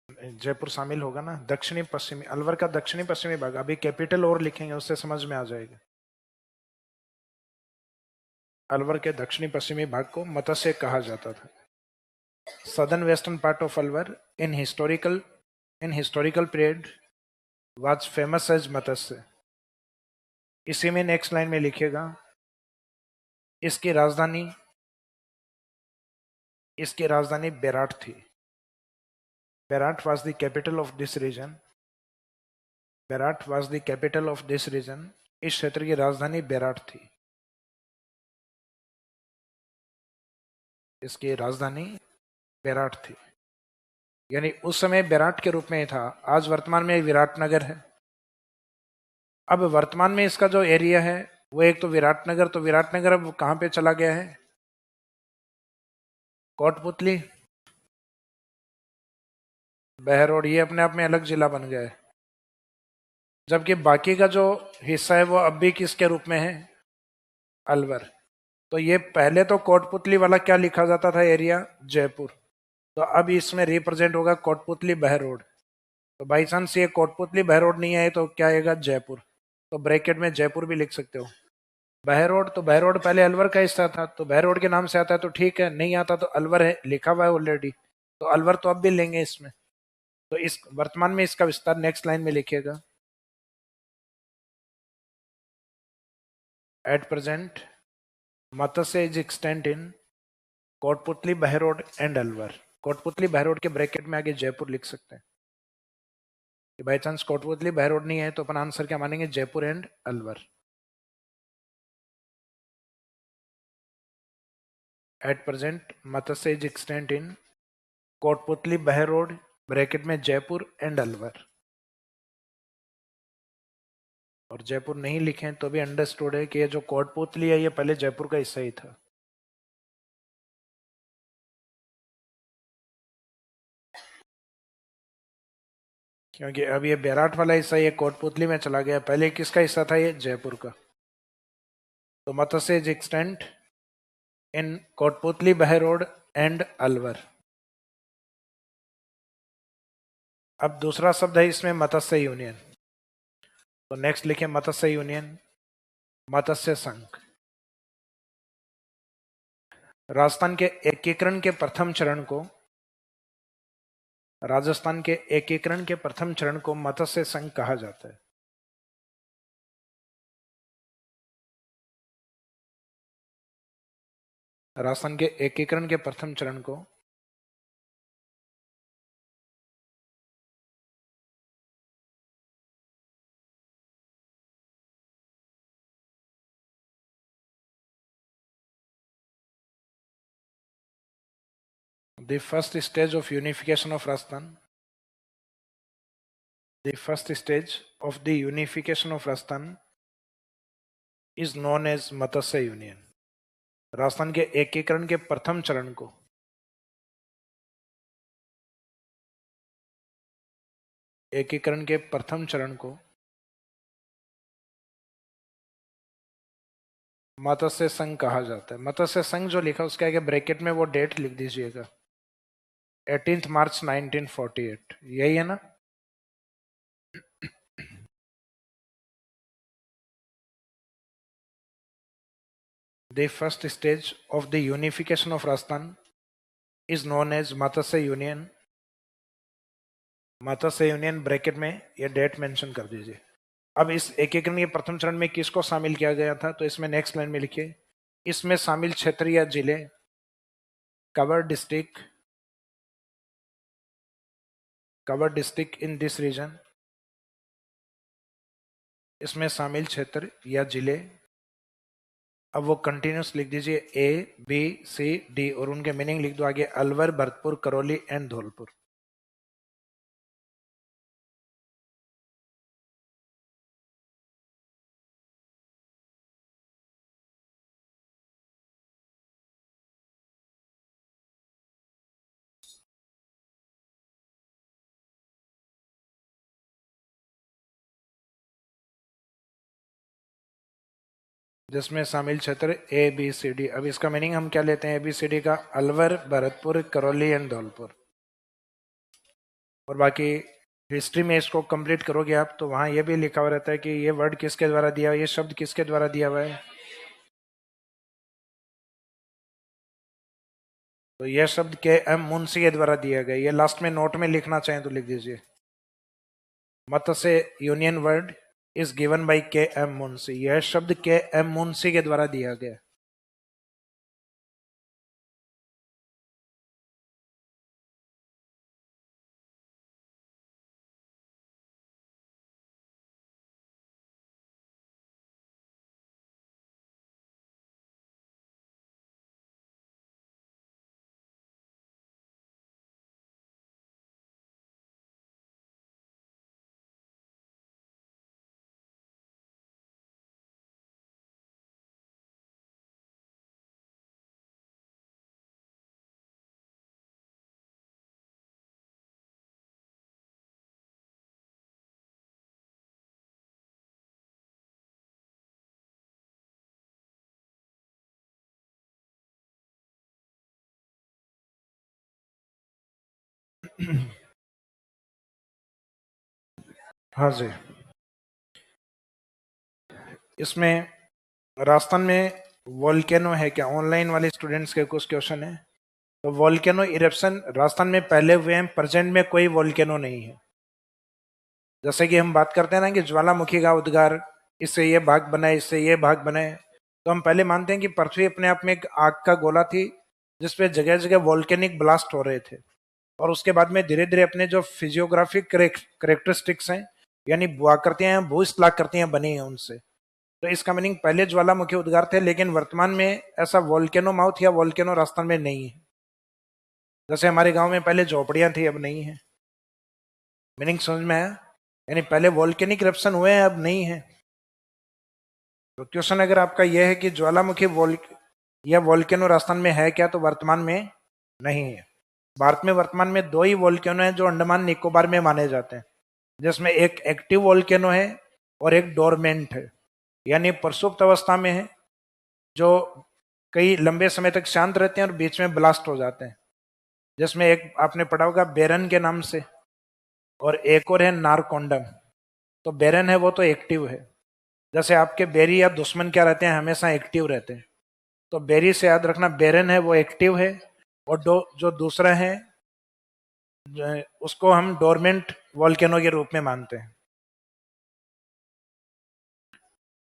Speaker 1: जयपुर शामिल होगा ना, दक्षिणी पश्चिमी, अलवर का दक्षिणी पश्चिमी भाग, अभी कैपिटल और लिखेंगे उससे समझ में आ जाएगा। अलवर के दक्षिणी पश्चिमी भाग को मत्स्य कहा जाता था। Southern western part of Alwar in historical period was famous as Matsya. इसी में नेक्स्ट लाइन में लिखिएगा, इसकी राजधानी बेराट थी। Bairat was the capital of this region. इस क्षेत्र की राजधानी बेराट थी। इसकी राजधानी बेराट थी, यानी उस समय बेराट के रूप में था। आज वर्तमान में विराटनगर है। अब वर्तमान में इसका जो एरिया है वो एक तो विराटनगर अब कहां पे चला गया है? कोटपुतली, बहरोड, ये अपने आप में अलग जिला बन गया है। जबकि बाकी का जो हिस्सा है वो अब भी किसके रूप में है? अलवर। तो ये पहले तो कोटपुतली वाला क्या लिखा जाता था एरिया? जयपुर। तो अब इसमें रिप्रेजेंट होगा कोटपुतली बहरोड। तो बाई चांस ये कोटपुतली बहरोड नहीं है तो क्या आएगा? जयपुर। तो ब्रैकेट में जयपुर भी लिख सकते हो। बहरोड, तो बहरोड पहले अलवर का हिस्सा था, तो बहरोड के नाम से आता है तो ठीक है, नहीं आता तो अलवर है लिखा हुआ है ऑलरेडी, तो अलवर तो अब भी लेंगे इसमें। तो इस वर्तमान में इसका विस्तार नेक्स्ट लाइन में लिखिएगा। At present Matsya is extent in Kotputli, Behror and Alwar. Kotputli Behror के ब्रैकेट में आगे जयपुर लिख सकते हैं। बाई चांस कोटपुतली बहरोड नहीं है तो अपन आंसर क्या मानेंगे? Jaipur and Alwar. At present Matsya is extent in Kotputli, Behror, bracket में जयपुर एंड अलवर। और जयपुर नहीं लिखें तो भी अंडरस्टूड है कि ये जो कोटपुतली है ये पहले जयपुर का हिस्सा ही था। क्योंकि अब ये बैराट वाला हिस्सा ये कोटपुतली में चला गया, पहले किसका हिस्सा था? ये जयपुर का। तो Matsya is extent in Kotputli, Behror and Alwar. अब दूसरा शब्द है इसमें मत्स्य यूनियन। तो नेक्स्ट लिखे मत्स्य यूनियन, मत्स्य संघ। राजस्थान के एकीकरण के प्रथम चरण को मत्स्य संघ कहा जाता है। राजस्थान के एकीकरण के प्रथम चरण को The first stage of unification of Rajasthan. The first stage of the unification of Rajasthan is known as Matsya union. Rajasthan के एकीकरण के प्रथम चरण को मत्स्य संघ कहा जाता है। मत्स्य संघ जो लिखा उसके आगे ब्रैकेट में वो डेट लिख दीजिएगा, 18 मार्च 1948, यही है ना? The first stage of the unification of Rajasthan is known as Matsya union. Matsya union bracket में ये डेट मेंशन कर दीजिए। अब इस एकीकरण के प्रथम चरण में किसको शामिल किया गया था? तो इसमें नेक्स्ट लाइन में लिखिए, इसमें शामिल क्षेत्र या जिले, cover district in this region. इसमें शामिल क्षेत्र या जिले अब वो कंटिन्यूस लिख दीजिए ए बी सी डी और उनके मीनिंग लिख दो आगे अलवर, भरतपुर, करौली एंड धौलपुर। जिसमें शामिल क्षेत्र ए बी सी डी। अब इसका मीनिंग हम क्या लेते हैं ए बी सी डी का? अलवर, भरतपुर, करौली एंड धौलपुर। और बाकी हिस्ट्री में इसको कंप्लीट करोगे आप तो वहां ये भी लिखा हुआ रहता है कि ये वर्ड किसके द्वारा दिया हुआ है, ये शब्द किसके द्वारा दिया हुआ है। तो यह शब्द के एम मुंशी के द्वारा दिया गया। ये लास्ट में नोट में लिखना चाहें तो लिख दीजिए Matsya union word is given by K M Munshi. यह शब्द के एम मुंशी के द्वारा दिया गया। हाँ जी, इसमें राजस्थान में वोल्केनो है क्या? ऑनलाइन वाले स्टूडेंट्स के कुछ क्वेश्चन है। तो वोल्केनो इरप्शन राजस्थान में पहले हुए हैं, प्रेजेंट में कोई वोल्केनो नहीं है। जैसे कि हम बात करते हैं ना कि ज्वालामुखी का उद्गार, इससे ये भाग बना, इससे ये भाग बने, तो हम पहले मानते हैं कि पृथ्वी अपने आप में एक आग का गोला थी जिसपे जगह जगह वोल्केनिक ब्लास्ट हो रहे थे। और उसके बाद में धीरे धीरे अपने जो फिजियोग्राफिक करेक्टरिस्टिक्स हैं यानी भूआकृतियां, भूस्थलाकृतियां बनी हैं उनसे। तो इसका मीनिंग पहले ज्वालामुखी उद्गार थे, लेकिन वर्तमान में ऐसा वोल्केनो माउथ या वोल्केनो राजस्थान में नहीं है। जैसे हमारे गांव में पहले झोपड़ियां थी, अब नहीं है। मीनिंग समझ में आया? यानी पहले वोल्केनिक इरप्शन हुए हैं, अब नहीं है। तो क्वेश्चन अगर आपका यह है कि ज्वालामुखी या वोल्केनो राजस्थान में है क्या, तो वर्तमान में नहीं है। भारत में वर्तमान में दो ही वोल्केनो है जो अंडमान निकोबार में माने जाते हैं, जिसमें एक एक्टिव वोल्केनो है और एक डोरमेंट है, यानी प्रसुप्त अवस्था में है, जो कई लंबे समय तक शांत रहते हैं और बीच में ब्लास्ट हो जाते हैं। जिसमें एक आपने पढ़ा होगा बेरन के नाम से, और एक और है नारकोंडम। तो बेरन है वो तो एक्टिव है। जैसे आपके बेरी या दुश्मन क्या रहते हैं, हमेशा एक्टिव रहते हैं। तो बेरी से याद रखना, बेरन है वो एक्टिव है, और जो दूसरा है उसको हम डोरमेंट वोल्केनो के रूप में मानते हैं।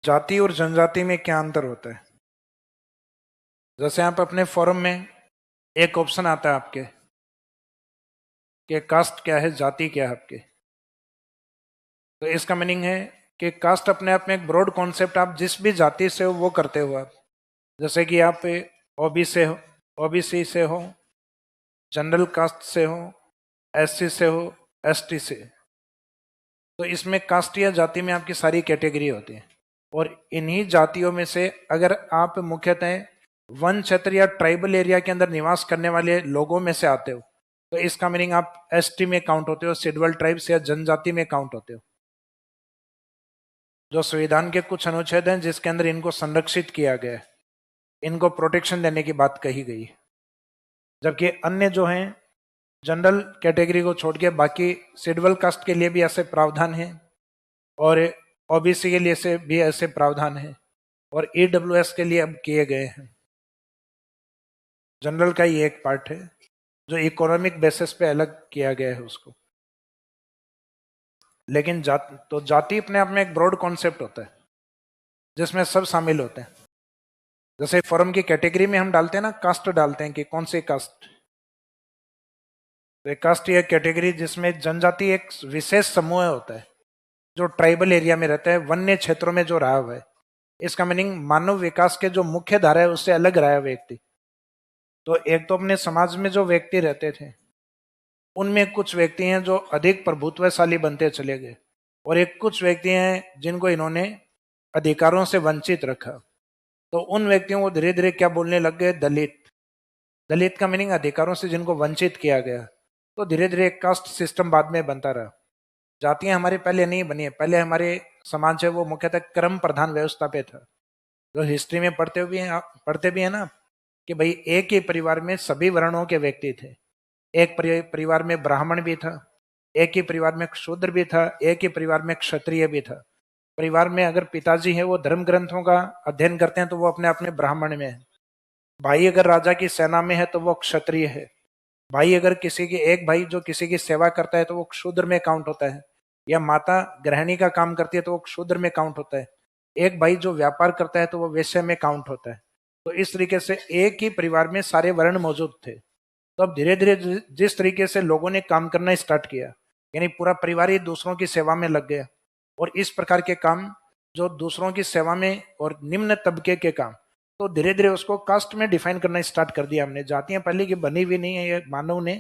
Speaker 1: जाति और जनजाति में क्या अंतर होता है? जैसे आप अपने फॉरम में एक ऑप्शन आता है आपके कि कास्ट क्या है, जाति क्या है आपके। तो इसका मीनिंग है कि कास्ट अपने आप में एक ब्रॉड कॉन्सेप्ट, आप जिस भी जाति से हो वो करते हो आप। जैसे कि आप ओबीसी से हो, जनरल कास्ट से हो, एससी से हो, एसटी से। तो इसमें कास्ट या जाति में आपकी सारी कैटेगरी होती है, और इन्हीं जातियों में से अगर आप मुख्यतः वन क्षेत्र या ट्राइबल एरिया के अंदर निवास करने वाले लोगों में से आते हो, तो इसका मीनिंग आप एसटी में काउंट होते हो, शेड्यूल ट्राइब्स या जनजाति में काउंट होते हो। जो संविधान के कुछ अनुच्छेद हैं जिसके अंदर इनको संरक्षित किया गया है, इनको प्रोटेक्शन देने की बात कही गई। जबकि अन्य जो हैं जनरल कैटेगरी को छोड़ के बाकी शेड्यूल कास्ट के लिए भी ऐसे प्रावधान हैं, और ओबीसी के लिए से भी ऐसे प्रावधान हैं, और ईडब्ल्यूएस के लिए अब किए गए हैं। जनरल का ही एक पार्ट है जो इकोनॉमिक बेसिस पे अलग किया गया है उसको। लेकिन जाति अपने आप में एक ब्रॉड कॉन्सेप्ट होता है जिसमें सब शामिल होते हैं। जैसे फॉर्म की कैटेगरी में हम डालते हैं ना, कास्ट डालते हैं कि कौन सी कास्ट। तो एक कास्ट या कैटेगरी जिसमें जनजाति एक विशेष समूह होता है जो ट्राइबल एरिया में रहता है, वन्य क्षेत्रों में जो रहा हुआ है। इसका मीनिंग मानव विकास के जो मुख्य धारा है उससे अलग रहा है व्यक्ति। तो एक तो अपने समाज में जो व्यक्ति रहते थे उनमें कुछ व्यक्ति हैं जो अधिक प्रभुत्वशाली बनते चले गए, और एक कुछ व्यक्ति हैं जिनको इन्होंने अधिकारों से वंचित रखा। तो उन व्यक्तियों को धीरे धीरे क्या बोलने लग गए, दलित। दलित का मीनिंग अधिकारों से जिनको वंचित किया गया। तो धीरे धीरे एक कास्ट सिस्टम बाद में बनता रहा। जातियां हमारे पहले नहीं बनी है, पहले हमारे समाज है वो मुख्यतः क्रम प्रधान व्यवस्था पे था। जो हिस्ट्री में पढ़ते भी है ना कि भाई एक ही परिवार में सभी वर्णों के व्यक्ति थे। एक परिवार में ब्राह्मण भी था, एक ही परिवार में शूद्र भी था, एक ही परिवार में क्षत्रिय भी था। परिवार में अगर पिताजी है वो धर्म ग्रंथों का अध्ययन करते हैं तो वो अपने अपने ब्राह्मण में है। भाई अगर राजा की सेना में है तो वो क्षत्रिय है। भाई अगर किसी की एक भाई जो किसी की सेवा करता है तो वो शूद्र में काउंट होता है, या माता गृहिणी का काम करती है तो वो शूद्र में काउंट होता है। एक भाई जो व्यापार करता है तो वो वैश्य में काउंट होता है। तो इस तरीके से एक ही परिवार में सारे वर्ण मौजूद थे। तो अब धीरे धीरे जिस तरीके से लोगों ने काम करना स्टार्ट किया, यानी पूरा परिवार ही दूसरों की सेवा में लग गया, और इस प्रकार के काम जो दूसरों की सेवा में और निम्न तबके के काम, तो धीरे धीरे उसको कास्ट में डिफाइन करना स्टार्ट कर दिया हमने। जातियां पहले की बनी हुई नहीं है, ये मानव ने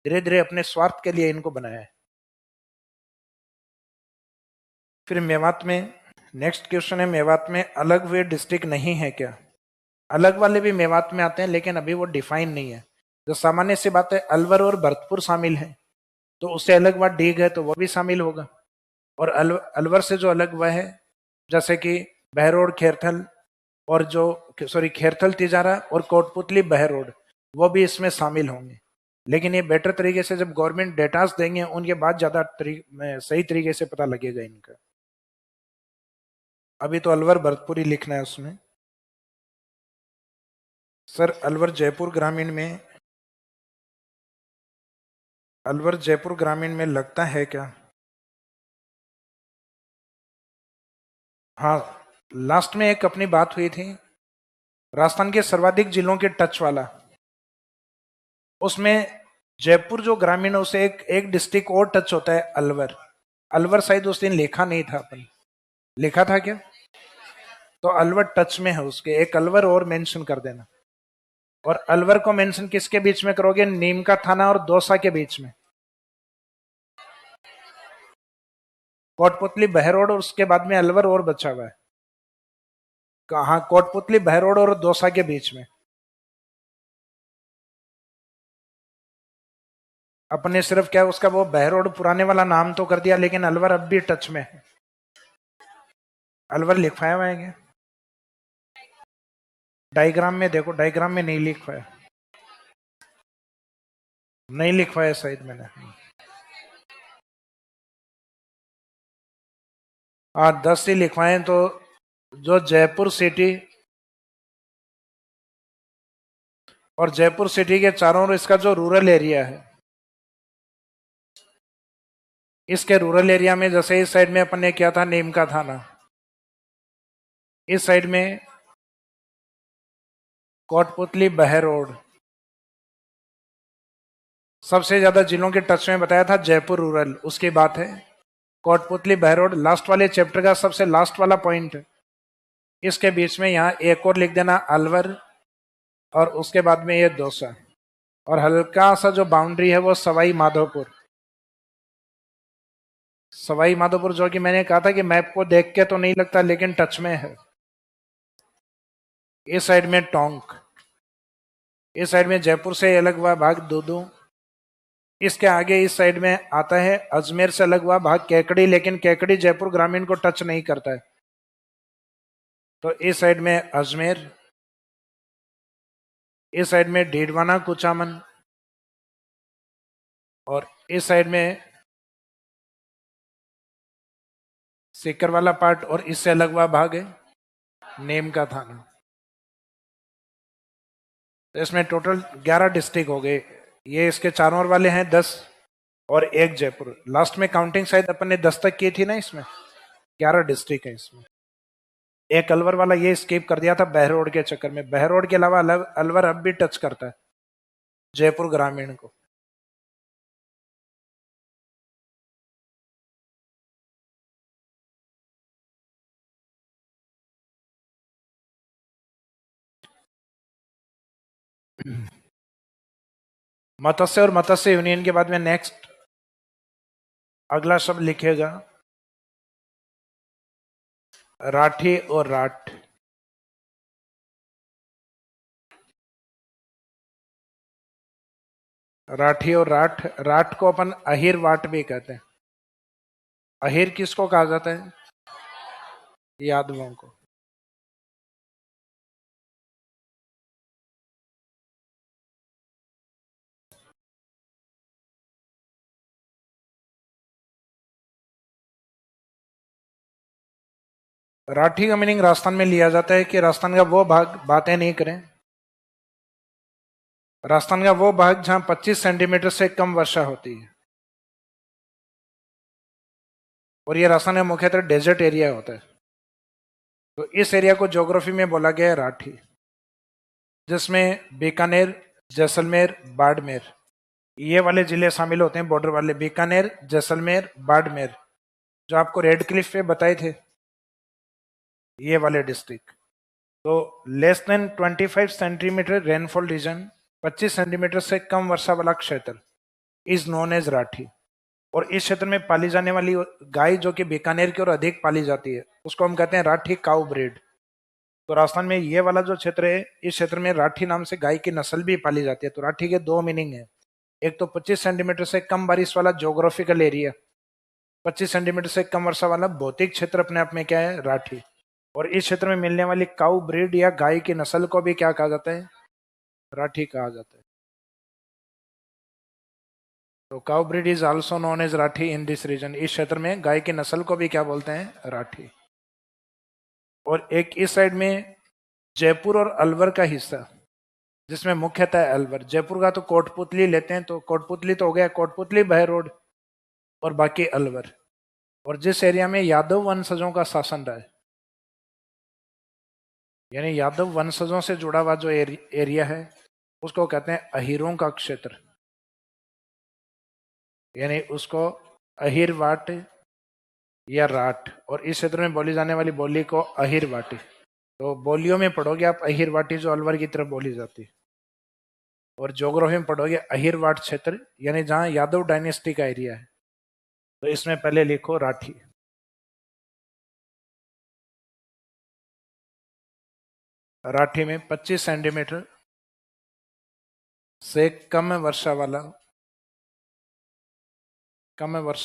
Speaker 1: धीरे धीरे अपने स्वार्थ के लिए इनको बनाया है। फिर मेवात में नेक्स्ट क्वेश्चन है, मेवात में अलग वे डिस्ट्रिक्ट नहीं है क्या? अलग वाले भी मेवात में आते हैं लेकिन अभी वो डिफाइन नहीं है। जो सामान्य सी बात है, अलवर और भरतपुर शामिल है तो उससे अलग बात डीग है तो वो भी शामिल होगा। और अलवर से जो अलग वह है, जैसे कि बहरोड खेरथल, और जो खेरथल तिजारा और कोटपुतली बहरोड, वो भी इसमें शामिल होंगे। लेकिन ये बेटर तरीके से जब गवर्नमेंट डेटास देंगे उनके बाद ज्यादा सही तरीके से पता लगेगा इनका। अभी तो अलवर भरतपुर ही लिखना है उसमें। सर अलवर जयपुर ग्रामीण में, अलवर जयपुर ग्रामीण में लगता है क्या? हाँ, लास्ट में एक अपनी बात हुई थी राजस्थान के सर्वाधिक जिलों के टच वाला, उसमें जयपुर जो ग्रामीण है उसे एक डिस्ट्रिक्ट और टच होता है, अलवर। अलवर शायद उस दिन लिखा नहीं था, अपन लिखा था क्या? तो अलवर टच में है उसके, एक अलवर और मेंशन कर देना। और अलवर को मेंशन किसके बीच में करोगे? नीम का थाना और दौसा के बीच में। कोटपुतली बहरोड और उसके बाद में अलवर और बचा हुआ है। कहा? कोटपुतली बहरोड और दौसा के बीच में। अपने सिर्फ क्या उसका वो बहरोड पुराने वाला नाम तो कर दिया, लेकिन अलवर अब भी टच में है। अलवर लिखवाया हुआ है क्या? डायग्राम में देखो, डायग्राम में नहीं लिखवाया, नहीं लिखवाया शायद मैंने। हाँ 10 ही लिखवाए तो जो जयपुर सिटी और जयपुर सिटी के चारों ओर इसका जो रूरल एरिया है, इसके रूरल एरिया में जैसे इस साइड में अपन ने किया था नीम का थाना, इस साइड में कोटपुतली बहरोड, सबसे ज्यादा जिलों के टच में बताया था जयपुर रूरल, उसकी बात है कोटपुतली बहरोड लास्ट वाले चैप्टर का सबसे लास्ट वाला पॉइंट। इसके बीच में यहाँ एक और लिख देना अलवर, और उसके बाद में ये दौसा, और हल्का सा जो बाउंड्री है वो सवाई माधोपुर। सवाई माधोपुर जो कि मैंने कहा था कि मैप को देख के तो नहीं लगता लेकिन टच में है। इस साइड में टोंक, इस साइड में जयपुर से अलग हुआ भाग दूदू, इसके आगे इस साइड में आता है अजमेर से अलग हुआ भाग कैकड़ी, लेकिन कैकड़ी जयपुर ग्रामीण को टच नहीं करता है। तो इस साइड में अजमेर, इस साइड में डीडवाना कुचामन, और इस साइड में सीकर वाला पार्ट, और इससे अलग हुआ भाग है नेम का थाना। तो इसमें टोटल 11 डिस्ट्रिक्ट हो गए। ये इसके चारों ओर वाले हैं 10, और एक जयपुर। लास्ट में काउंटिंग शायद अपन ने 10 तक की थी ना, इसमें 11 डिस्ट्रिक्ट है इसमें। एक अलवर वाला ये स्किप कर दिया था बहरोड के चक्कर में। बहरोड के अलावा अलवर अब भी टच करता है जयपुर ग्रामीण को। मत्स्य और मत्स्य यूनियन के बाद में नेक्स्ट अगला शब्द लिखेगा राठी और राठ। राठी और राठ, राठ को अपन अहिर वाट भी कहते हैं। अहिर किसको कहा जाता है? यादवों को। राठी का मीनिंग राजस्थान में लिया जाता है कि राजस्थान का वो भाग बातें नहीं करें, राजस्थान का वो भाग जहां 25 सेंटीमीटर से कम वर्षा होती है। और ये राजस्थान का मुख्यतः डेजर्ट एरिया होता है, तो इस एरिया को ज्योग्राफी में बोला गया है राठी, जिसमें बीकानेर, जैसलमेर, बाड़मेर ये वाले जिले शामिल होते हैं, बॉर्डर वाले। बीकानेर, जैसलमेर, बाड़मेर जो आपको रेड क्लिफ पे बताए थे, ये वाले डिस्ट्रिक्ट। तो less than 25 centimetre rainfall reason, 25 centimetre से कम वर्षा वाला क्षेत्र इज नोन एज राठी। और इस क्षेत्र में पाली जाने वाली गाय जो कि बीकानेर की ओर अधिक पाली जाती है, उसको हम कहते हैं राठी काउ ब्रीड। तो राजस्थान में ये वाला जो क्षेत्र है, इस क्षेत्र में राठी नाम से गाय की नस्ल भी पाली जाती है। तो राठी के दो मीनिंग है, एक तो 25 सेंटीमीटर से कम बारिश वाला ज्योग्राफिकल एरिया, 25 सेंटीमीटर से कम वर्षा वाला भौतिक क्षेत्र अपने आप में क्या है? राठी। और इस क्षेत्र में मिलने वाली काउ ब्रीड या गाय की नस्ल को भी क्या कहा जाता है? राठी कहा जाता है। तो cow breed is also known as Rathi in this region. इस क्षेत्र में गाय की नस्ल को भी क्या बोलते हैं? राठी। और एक इस साइड में जयपुर और अलवर का हिस्सा, जिसमें मुख्यतः अलवर। जयपुर का तो कोटपुतली लेते हैं, तो कोटपुतली तो हो गया, कोटपुतली बह रोड, और बाकी अलवर। और जिस एरिया में यादव वंशजों का शासन रहा है, यानी यादव वंशजों से जुड़ा हुआ जो एरिया है, उसको कहते हैं अहिरों का क्षेत्र, यानी उसको अहिर वाट या राठ। और इस क्षेत्र में बोली जाने वाली बोली को अहिर वाटी। तो बोलियों में पढ़ोगे आप अहिर वाटी, जो अलवर की तरफ बोली जाती है। और ज्योग्राफी में पढ़ोगे अहिर वाट क्षेत्र, यानी जहां यादव डायनेस्टी का एरिया है। तो इसमें पहले लिखो राठी। राठी में 25 सेंटीमीटर से कम वर्षा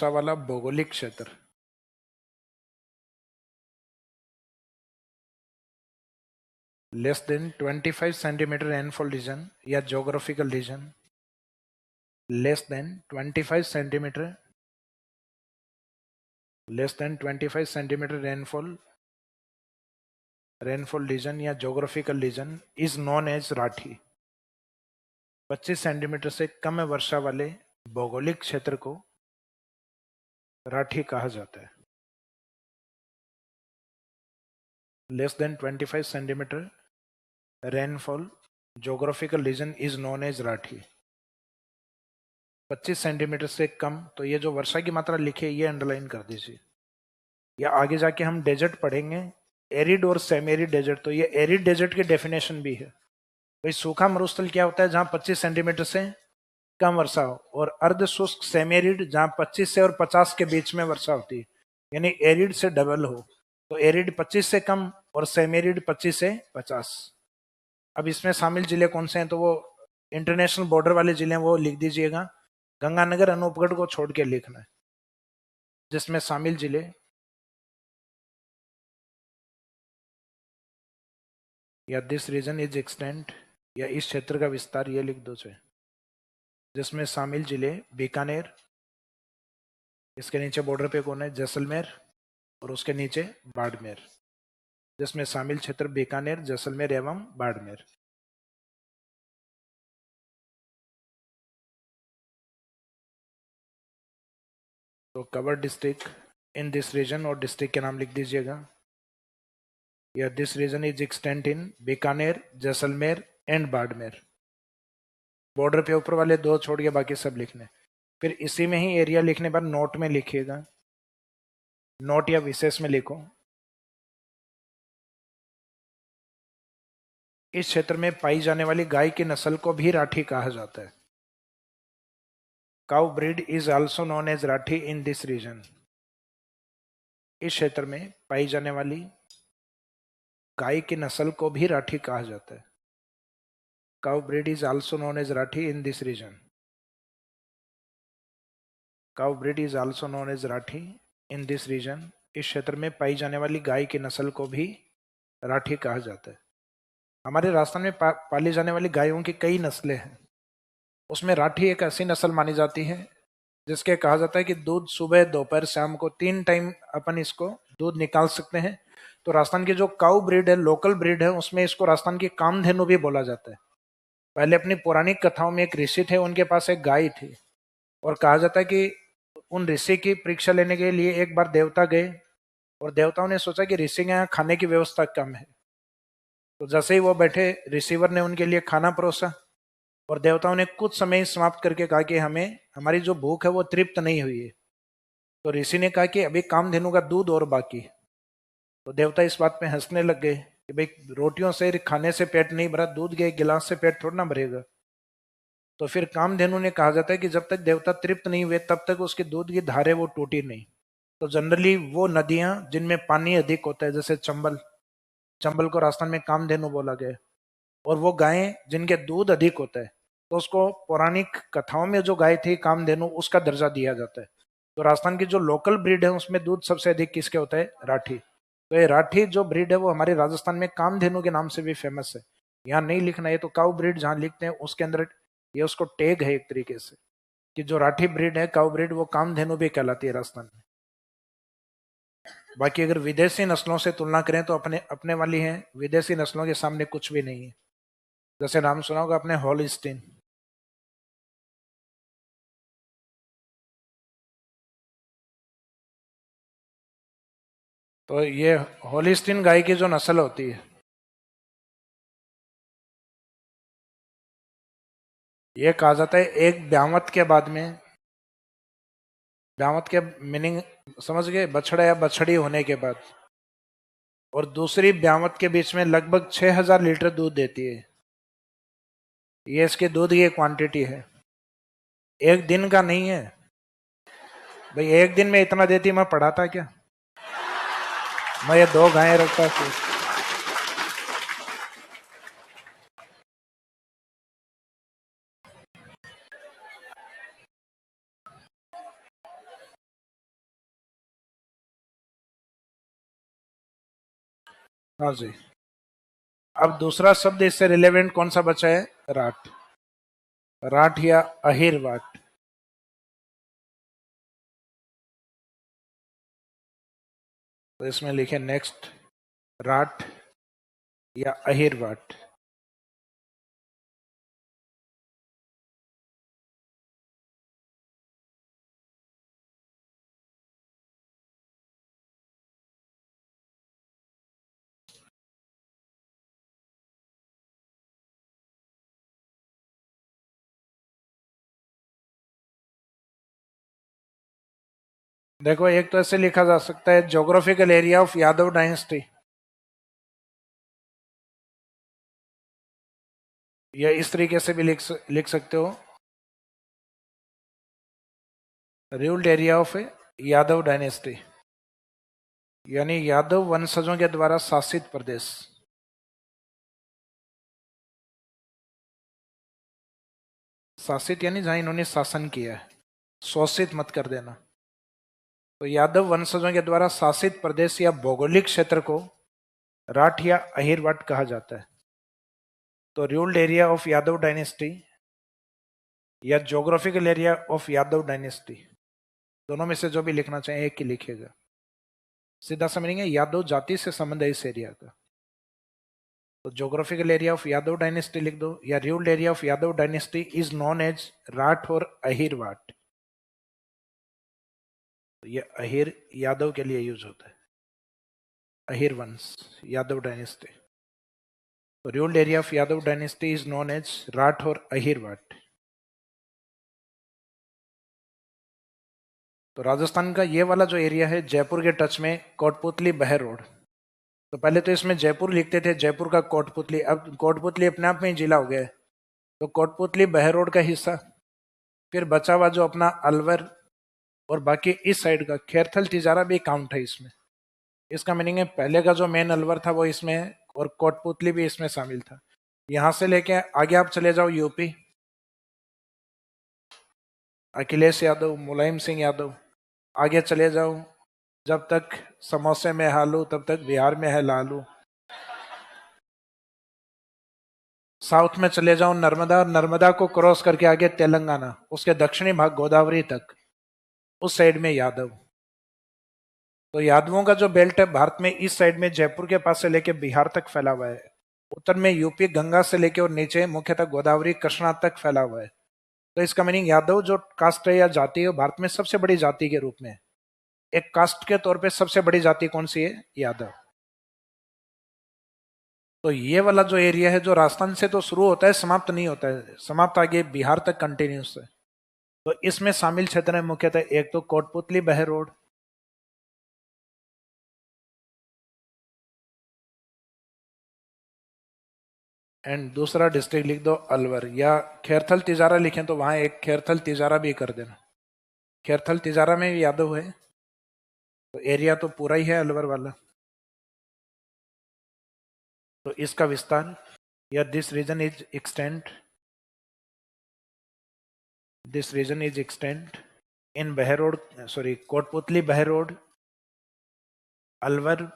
Speaker 1: वाला भौगोलिक क्षेत्र। Less than 25 centimetre rainfall region या geographical region, less than 25 centimetre, less than 25 centimetre rainfall region या geographical region is known as Rathi. 25 centimetre से कम वर्षा वाले भौगोलिक क्षेत्र को राठी कहा जाता है। Less than 25 centimetre rainfall geographical region is known as Rathi. 25 centimetre से कम, तो ये जो वर्षा की मात्रा लिखी है ये अंडरलाइन कर दीजिए। या आगे जाके हम डेजर्ट पढ़ेंगे, एरिड और सेमी एरिड डेजर्ट। तो ये एरिड डेजर्ट की डेफिनेशन भी है। भाई सूखा मरुस्थल क्या होता है? जहां 25 सेंटीमीटर से कम वर्षा हो। और अर्ध शुष्क सेमी एरिड जहां 25 से और 50 के बीच में वर्षा होती है, यानी एरिड से डबल हो। तो एरिड 25 से कम और सेमी एरिड 25 से 50। अब इसमें शामिल जिले कौन से हैं? तो वो इंटरनेशनल बॉर्डर वाले जिले हैं, वो लिख दीजिएगा। गंगानगर, अनूपगढ़ को छोड़ के लिखना है, जिसमें शामिल जिले या दिस रीजन इज एक्सटेंट, या इस क्षेत्र का विस्तार, ये लिख दो चाहे, जिसमें शामिल जिले बीकानेर, इसके नीचे बॉर्डर पे कौन है? जैसलमेर, और उसके नीचे बाड़मेर, जिसमें शामिल क्षेत्र बीकानेर, जैसलमेर एवं बाड़मेर। तो cover district in this region, और डिस्ट्रिक्ट के नाम लिख दीजिएगा। या this region is extent in Bikaner, Jaisalmer and Barmer. Border पे ऊपर वाले दो छोड़ के बाकी सब लिखने। फिर इसी में ही एरिया लिखने पर नोट में लिखिएगा, नोट या विशेष में लिखो इस क्षेत्र में पाई जाने वाली गाय की नस्ल को भी राठी कहा जाता है। Cow breed is also known as Rathi in this region. इस क्षेत्र में पाई जाने वाली गाय की नस्ल को भी राठी कहा जाता है। Cow breed is also known as Rathi in this region. Cow breed is also known as Rathi in this region. इस क्षेत्र में पाई जाने वाली गाय की नस्ल को भी राठी कहा जाता है। हमारे राजस्थान में पाली जाने वाली गायों की कई नस्लें हैं। उसमें राठी एक ऐसी नस्ल मानी जाती है जिसके कहा जाता है कि दूध सुबह दोपहर शाम को 3 टाइम अपन इसको दूध निकाल सकते हैं। तो राजस्थान की जो काउ ब्रीड है, लोकल ब्रीड है, उसमें इसको राजस्थान की कामधेनु भी बोला जाता है। पहले अपनी पौराणिक कथाओं में एक ऋषि थे, उनके पास एक गाय थी और कहा जाता है कि उन ऋषि की परीक्षा लेने के लिए एक बार देवता गए और देवताओं ने सोचा कि ऋषि के यहाँ खाने की व्यवस्था कम है। तो जैसे ही वो बैठे, रिसीवर ने उनके लिए खाना परोसा और देवताओं ने कुछ समय समाप्त करके कहा कि हमें हमारी जो भूख है वो तृप्त नहीं हुई है। तो ऋषि ने कहा कि अभी कामधेनु का दूध और बाकी। तो देवता इस बात पे हंसने लग गए कि भाई रोटियों से खाने से पेट नहीं भरा, दूध के एक गिलास से पेट थोड़ा ना भरेगा। तो फिर कामधेनु ने कहा जाता है कि जब तक देवता तृप्त नहीं हुए तब तक उसके दूध की धारे वो टूटी नहीं। तो जनरली वो नदियां जिनमें पानी अधिक होता है, जैसे चंबल, चंबल को राजस्थान में कामधेनु बोला गया, और वो गायें जिनके दूध अधिक होता है तो उसको पौराणिक कथाओं में जो गाय थी कामधेनु, उसका दर्जा दिया जाता है। तो राजस्थान की जो लोकल ब्रीड है उसमें दूध सबसे अधिक किसके होता है? राठी। तो ये राठी जो ब्रीड है वो हमारे राजस्थान में कामधेनु के नाम से भी फेमस है। यहाँ नहीं लिखना है तो काउ ब्रीड जहाँ लिखते हैं उसके अंदर ये उसको टैग है एक तरीके से कि जो राठी ब्रीड है, काउ ब्रीड, वो कामधेनु भी कहलाती है राजस्थान में। बाकी अगर विदेशी नस्लों से तुलना करें तो अपने अपने वाली है, विदेशी नस्लों के सामने कुछ भी नहीं है। जैसे नाम सुना होगा आपने, हॉलिस्टीन। तो ये हॉलिस्टीन गाय की जो नस्ल होती है, ये कहा जाता है एक ब्यावत के बाद में, ब्यावत के मीनिंग समझ गए, बछड़ा या बछड़ी होने के बाद, और दूसरी ब्यावत के बीच में लगभग 6000 लीटर दूध देती है। ये इसके दूध की क्वांटिटी है, एक दिन का नहीं है भाई। एक दिन में इतना देती मैं पढ़ाता क्या? मैं ये 2 गायें रखता फिर। हाँ जी। अब दूसरा शब्द इससे रिलेवेंट कौन सा बचा है? राठ। राठ या अहिरवाट। तो इसमें लिखे नेक्स्ट, राठ या अहिरवाट। देखो, एक तो ऐसे लिखा जा सकता है geographical area of Yadav dynasty, या इस तरीके से भी लिख सकते हो, ruled area of Yadav dynasty, यानी यादव वंशजों के द्वारा शासित प्रदेश। शासित यानी जहां इन्होंने शासन किया है, शोषित मत कर देना। तो यादव वंशजों के द्वारा शासित प्रदेश या भौगोलिक क्षेत्र को राठ या अहिरवाट कहा जाता है। तो ruled area of Yadav dynasty या geographical area of Yadav dynasty, दोनों में से जो भी लिखना चाहें एक ही लिखेगा। सीधा समझेंगे, यादव जाति से संबंध है इस एरिया का। तो geographical area of Yadav dynasty लिख दो, या ruled area of Yadav dynasty is known as Rath और अहिरवाट। तो ये अहिर यादव के लिए यूज होता है, अहिर वंश, यादव डायनेस्टी। तो ruled area of Yadav dynasty is known as Rath और अहिरवाट। तो राजस्थान का ये वाला जो एरिया है, जयपुर के टच में कोटपुतली बहर रोड, तो पहले तो इसमें जयपुर लिखते थे, जयपुर का कोटपुतली, अब कोटपुतली अपने आप में ही जिला हो गया है। तो कोटपुतली बहरोड का हिस्सा, फिर बचा हुआ जो अपना अलवर और बाकी इस साइड का खैरथल तिजारा भी काउंट है इसमें। इसका मीनिंग है पहले का जो मेन अलवर था वो इसमें है और कोटपुतली भी इसमें शामिल था। यहां से लेके आगे आप चले जाओ यूपी, अखिलेश यादव, मुलायम सिंह यादव, आगे चले जाओ, जब तक समोसे में हालू तब तक बिहार में है लालू। साउथ में चले जाओ नर्मदा, नर्मदा को क्रॉस करके आगे तेलंगाना, उसके दक्षिणी भाग गोदावरी तक, उस साइड में यादव। तो यादवों का जो बेल्ट है भारत में इस साइड में जयपुर के पास से लेके बिहार तक फैला हुआ है। उत्तर में यूपी गंगा से लेके और नीचे मुख्यतः गोदावरी कृष्णा तक फैला हुआ है। तो इसका मीनिंग यादव जो कास्ट है या जाति है भारत में सबसे बड़ी जाति के रूप में है। एक कास्ट के तौर पे सबसे बड़ी जाति कौन सी है? यादव। तो ये वाला जो एरिया है जो राजस्थान से तो शुरू होता है, समाप्त नहीं होता है, समाप्त आगे बिहार तक कंटिन्यूस है। तो इसमें शामिल क्षेत्र है मुख्यतः एक तो कोटपुतली बहरोड, एंड दूसरा डिस्ट्रिक्ट लिख दो अलवर, या खैरथल तिजारा लिखें तो वहां एक खैरथल तिजारा भी कर देना। खैरथल तिजारा में भी यादव है, तो एरिया तो पूरा ही है अलवर वाला। तो इसका विस्तार, या this region is extend in Behror, sorry Kotputli Behror, Alwar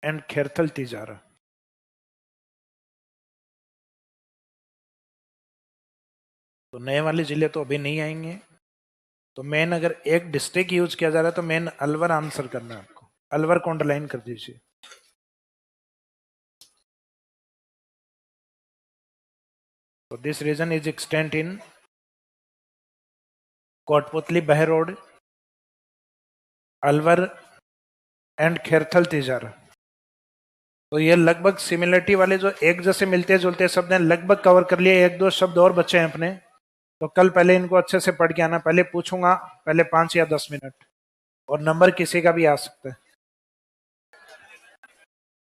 Speaker 1: and Khairthal Tijara. तो नए वाले जिले तो अभी नहीं आएंगे। तो मेन अगर एक डिस्ट्रिक्ट यूज किया जा रहा है तो मेन अलवर आंसर करना है आपको, अलवर को अंडरलाइन कर दीजिए। तो this region is extent in Kotputli Behror, Alwar and Khairthal Tijara. तो ये लगभग सिमिलरिटी वाले जो एक जैसे मिलते जुलते शब्द हैं लगभग कवर कर लिए। एक दो शब्द और बचे हैं अपने, तो कल पहले इनको अच्छे से पढ़ के आना। पहले पूछूंगा पहले 5 या 10 मिनट, और नंबर किसी का भी आ सकता है।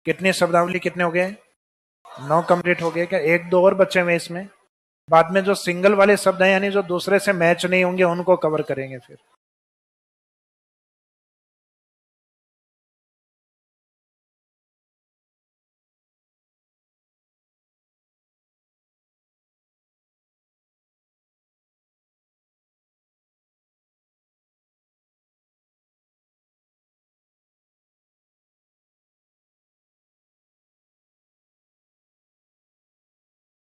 Speaker 1: कितनी शब्दावली, कितने हो गए? 9 कंप्लीट हो गए क्या? एक दो और बचे हुए इसमें। बाद में जो सिंगल वाले शब्द हैं यानी जो दूसरे से मैच नहीं होंगे उनको कवर करेंगे फिर।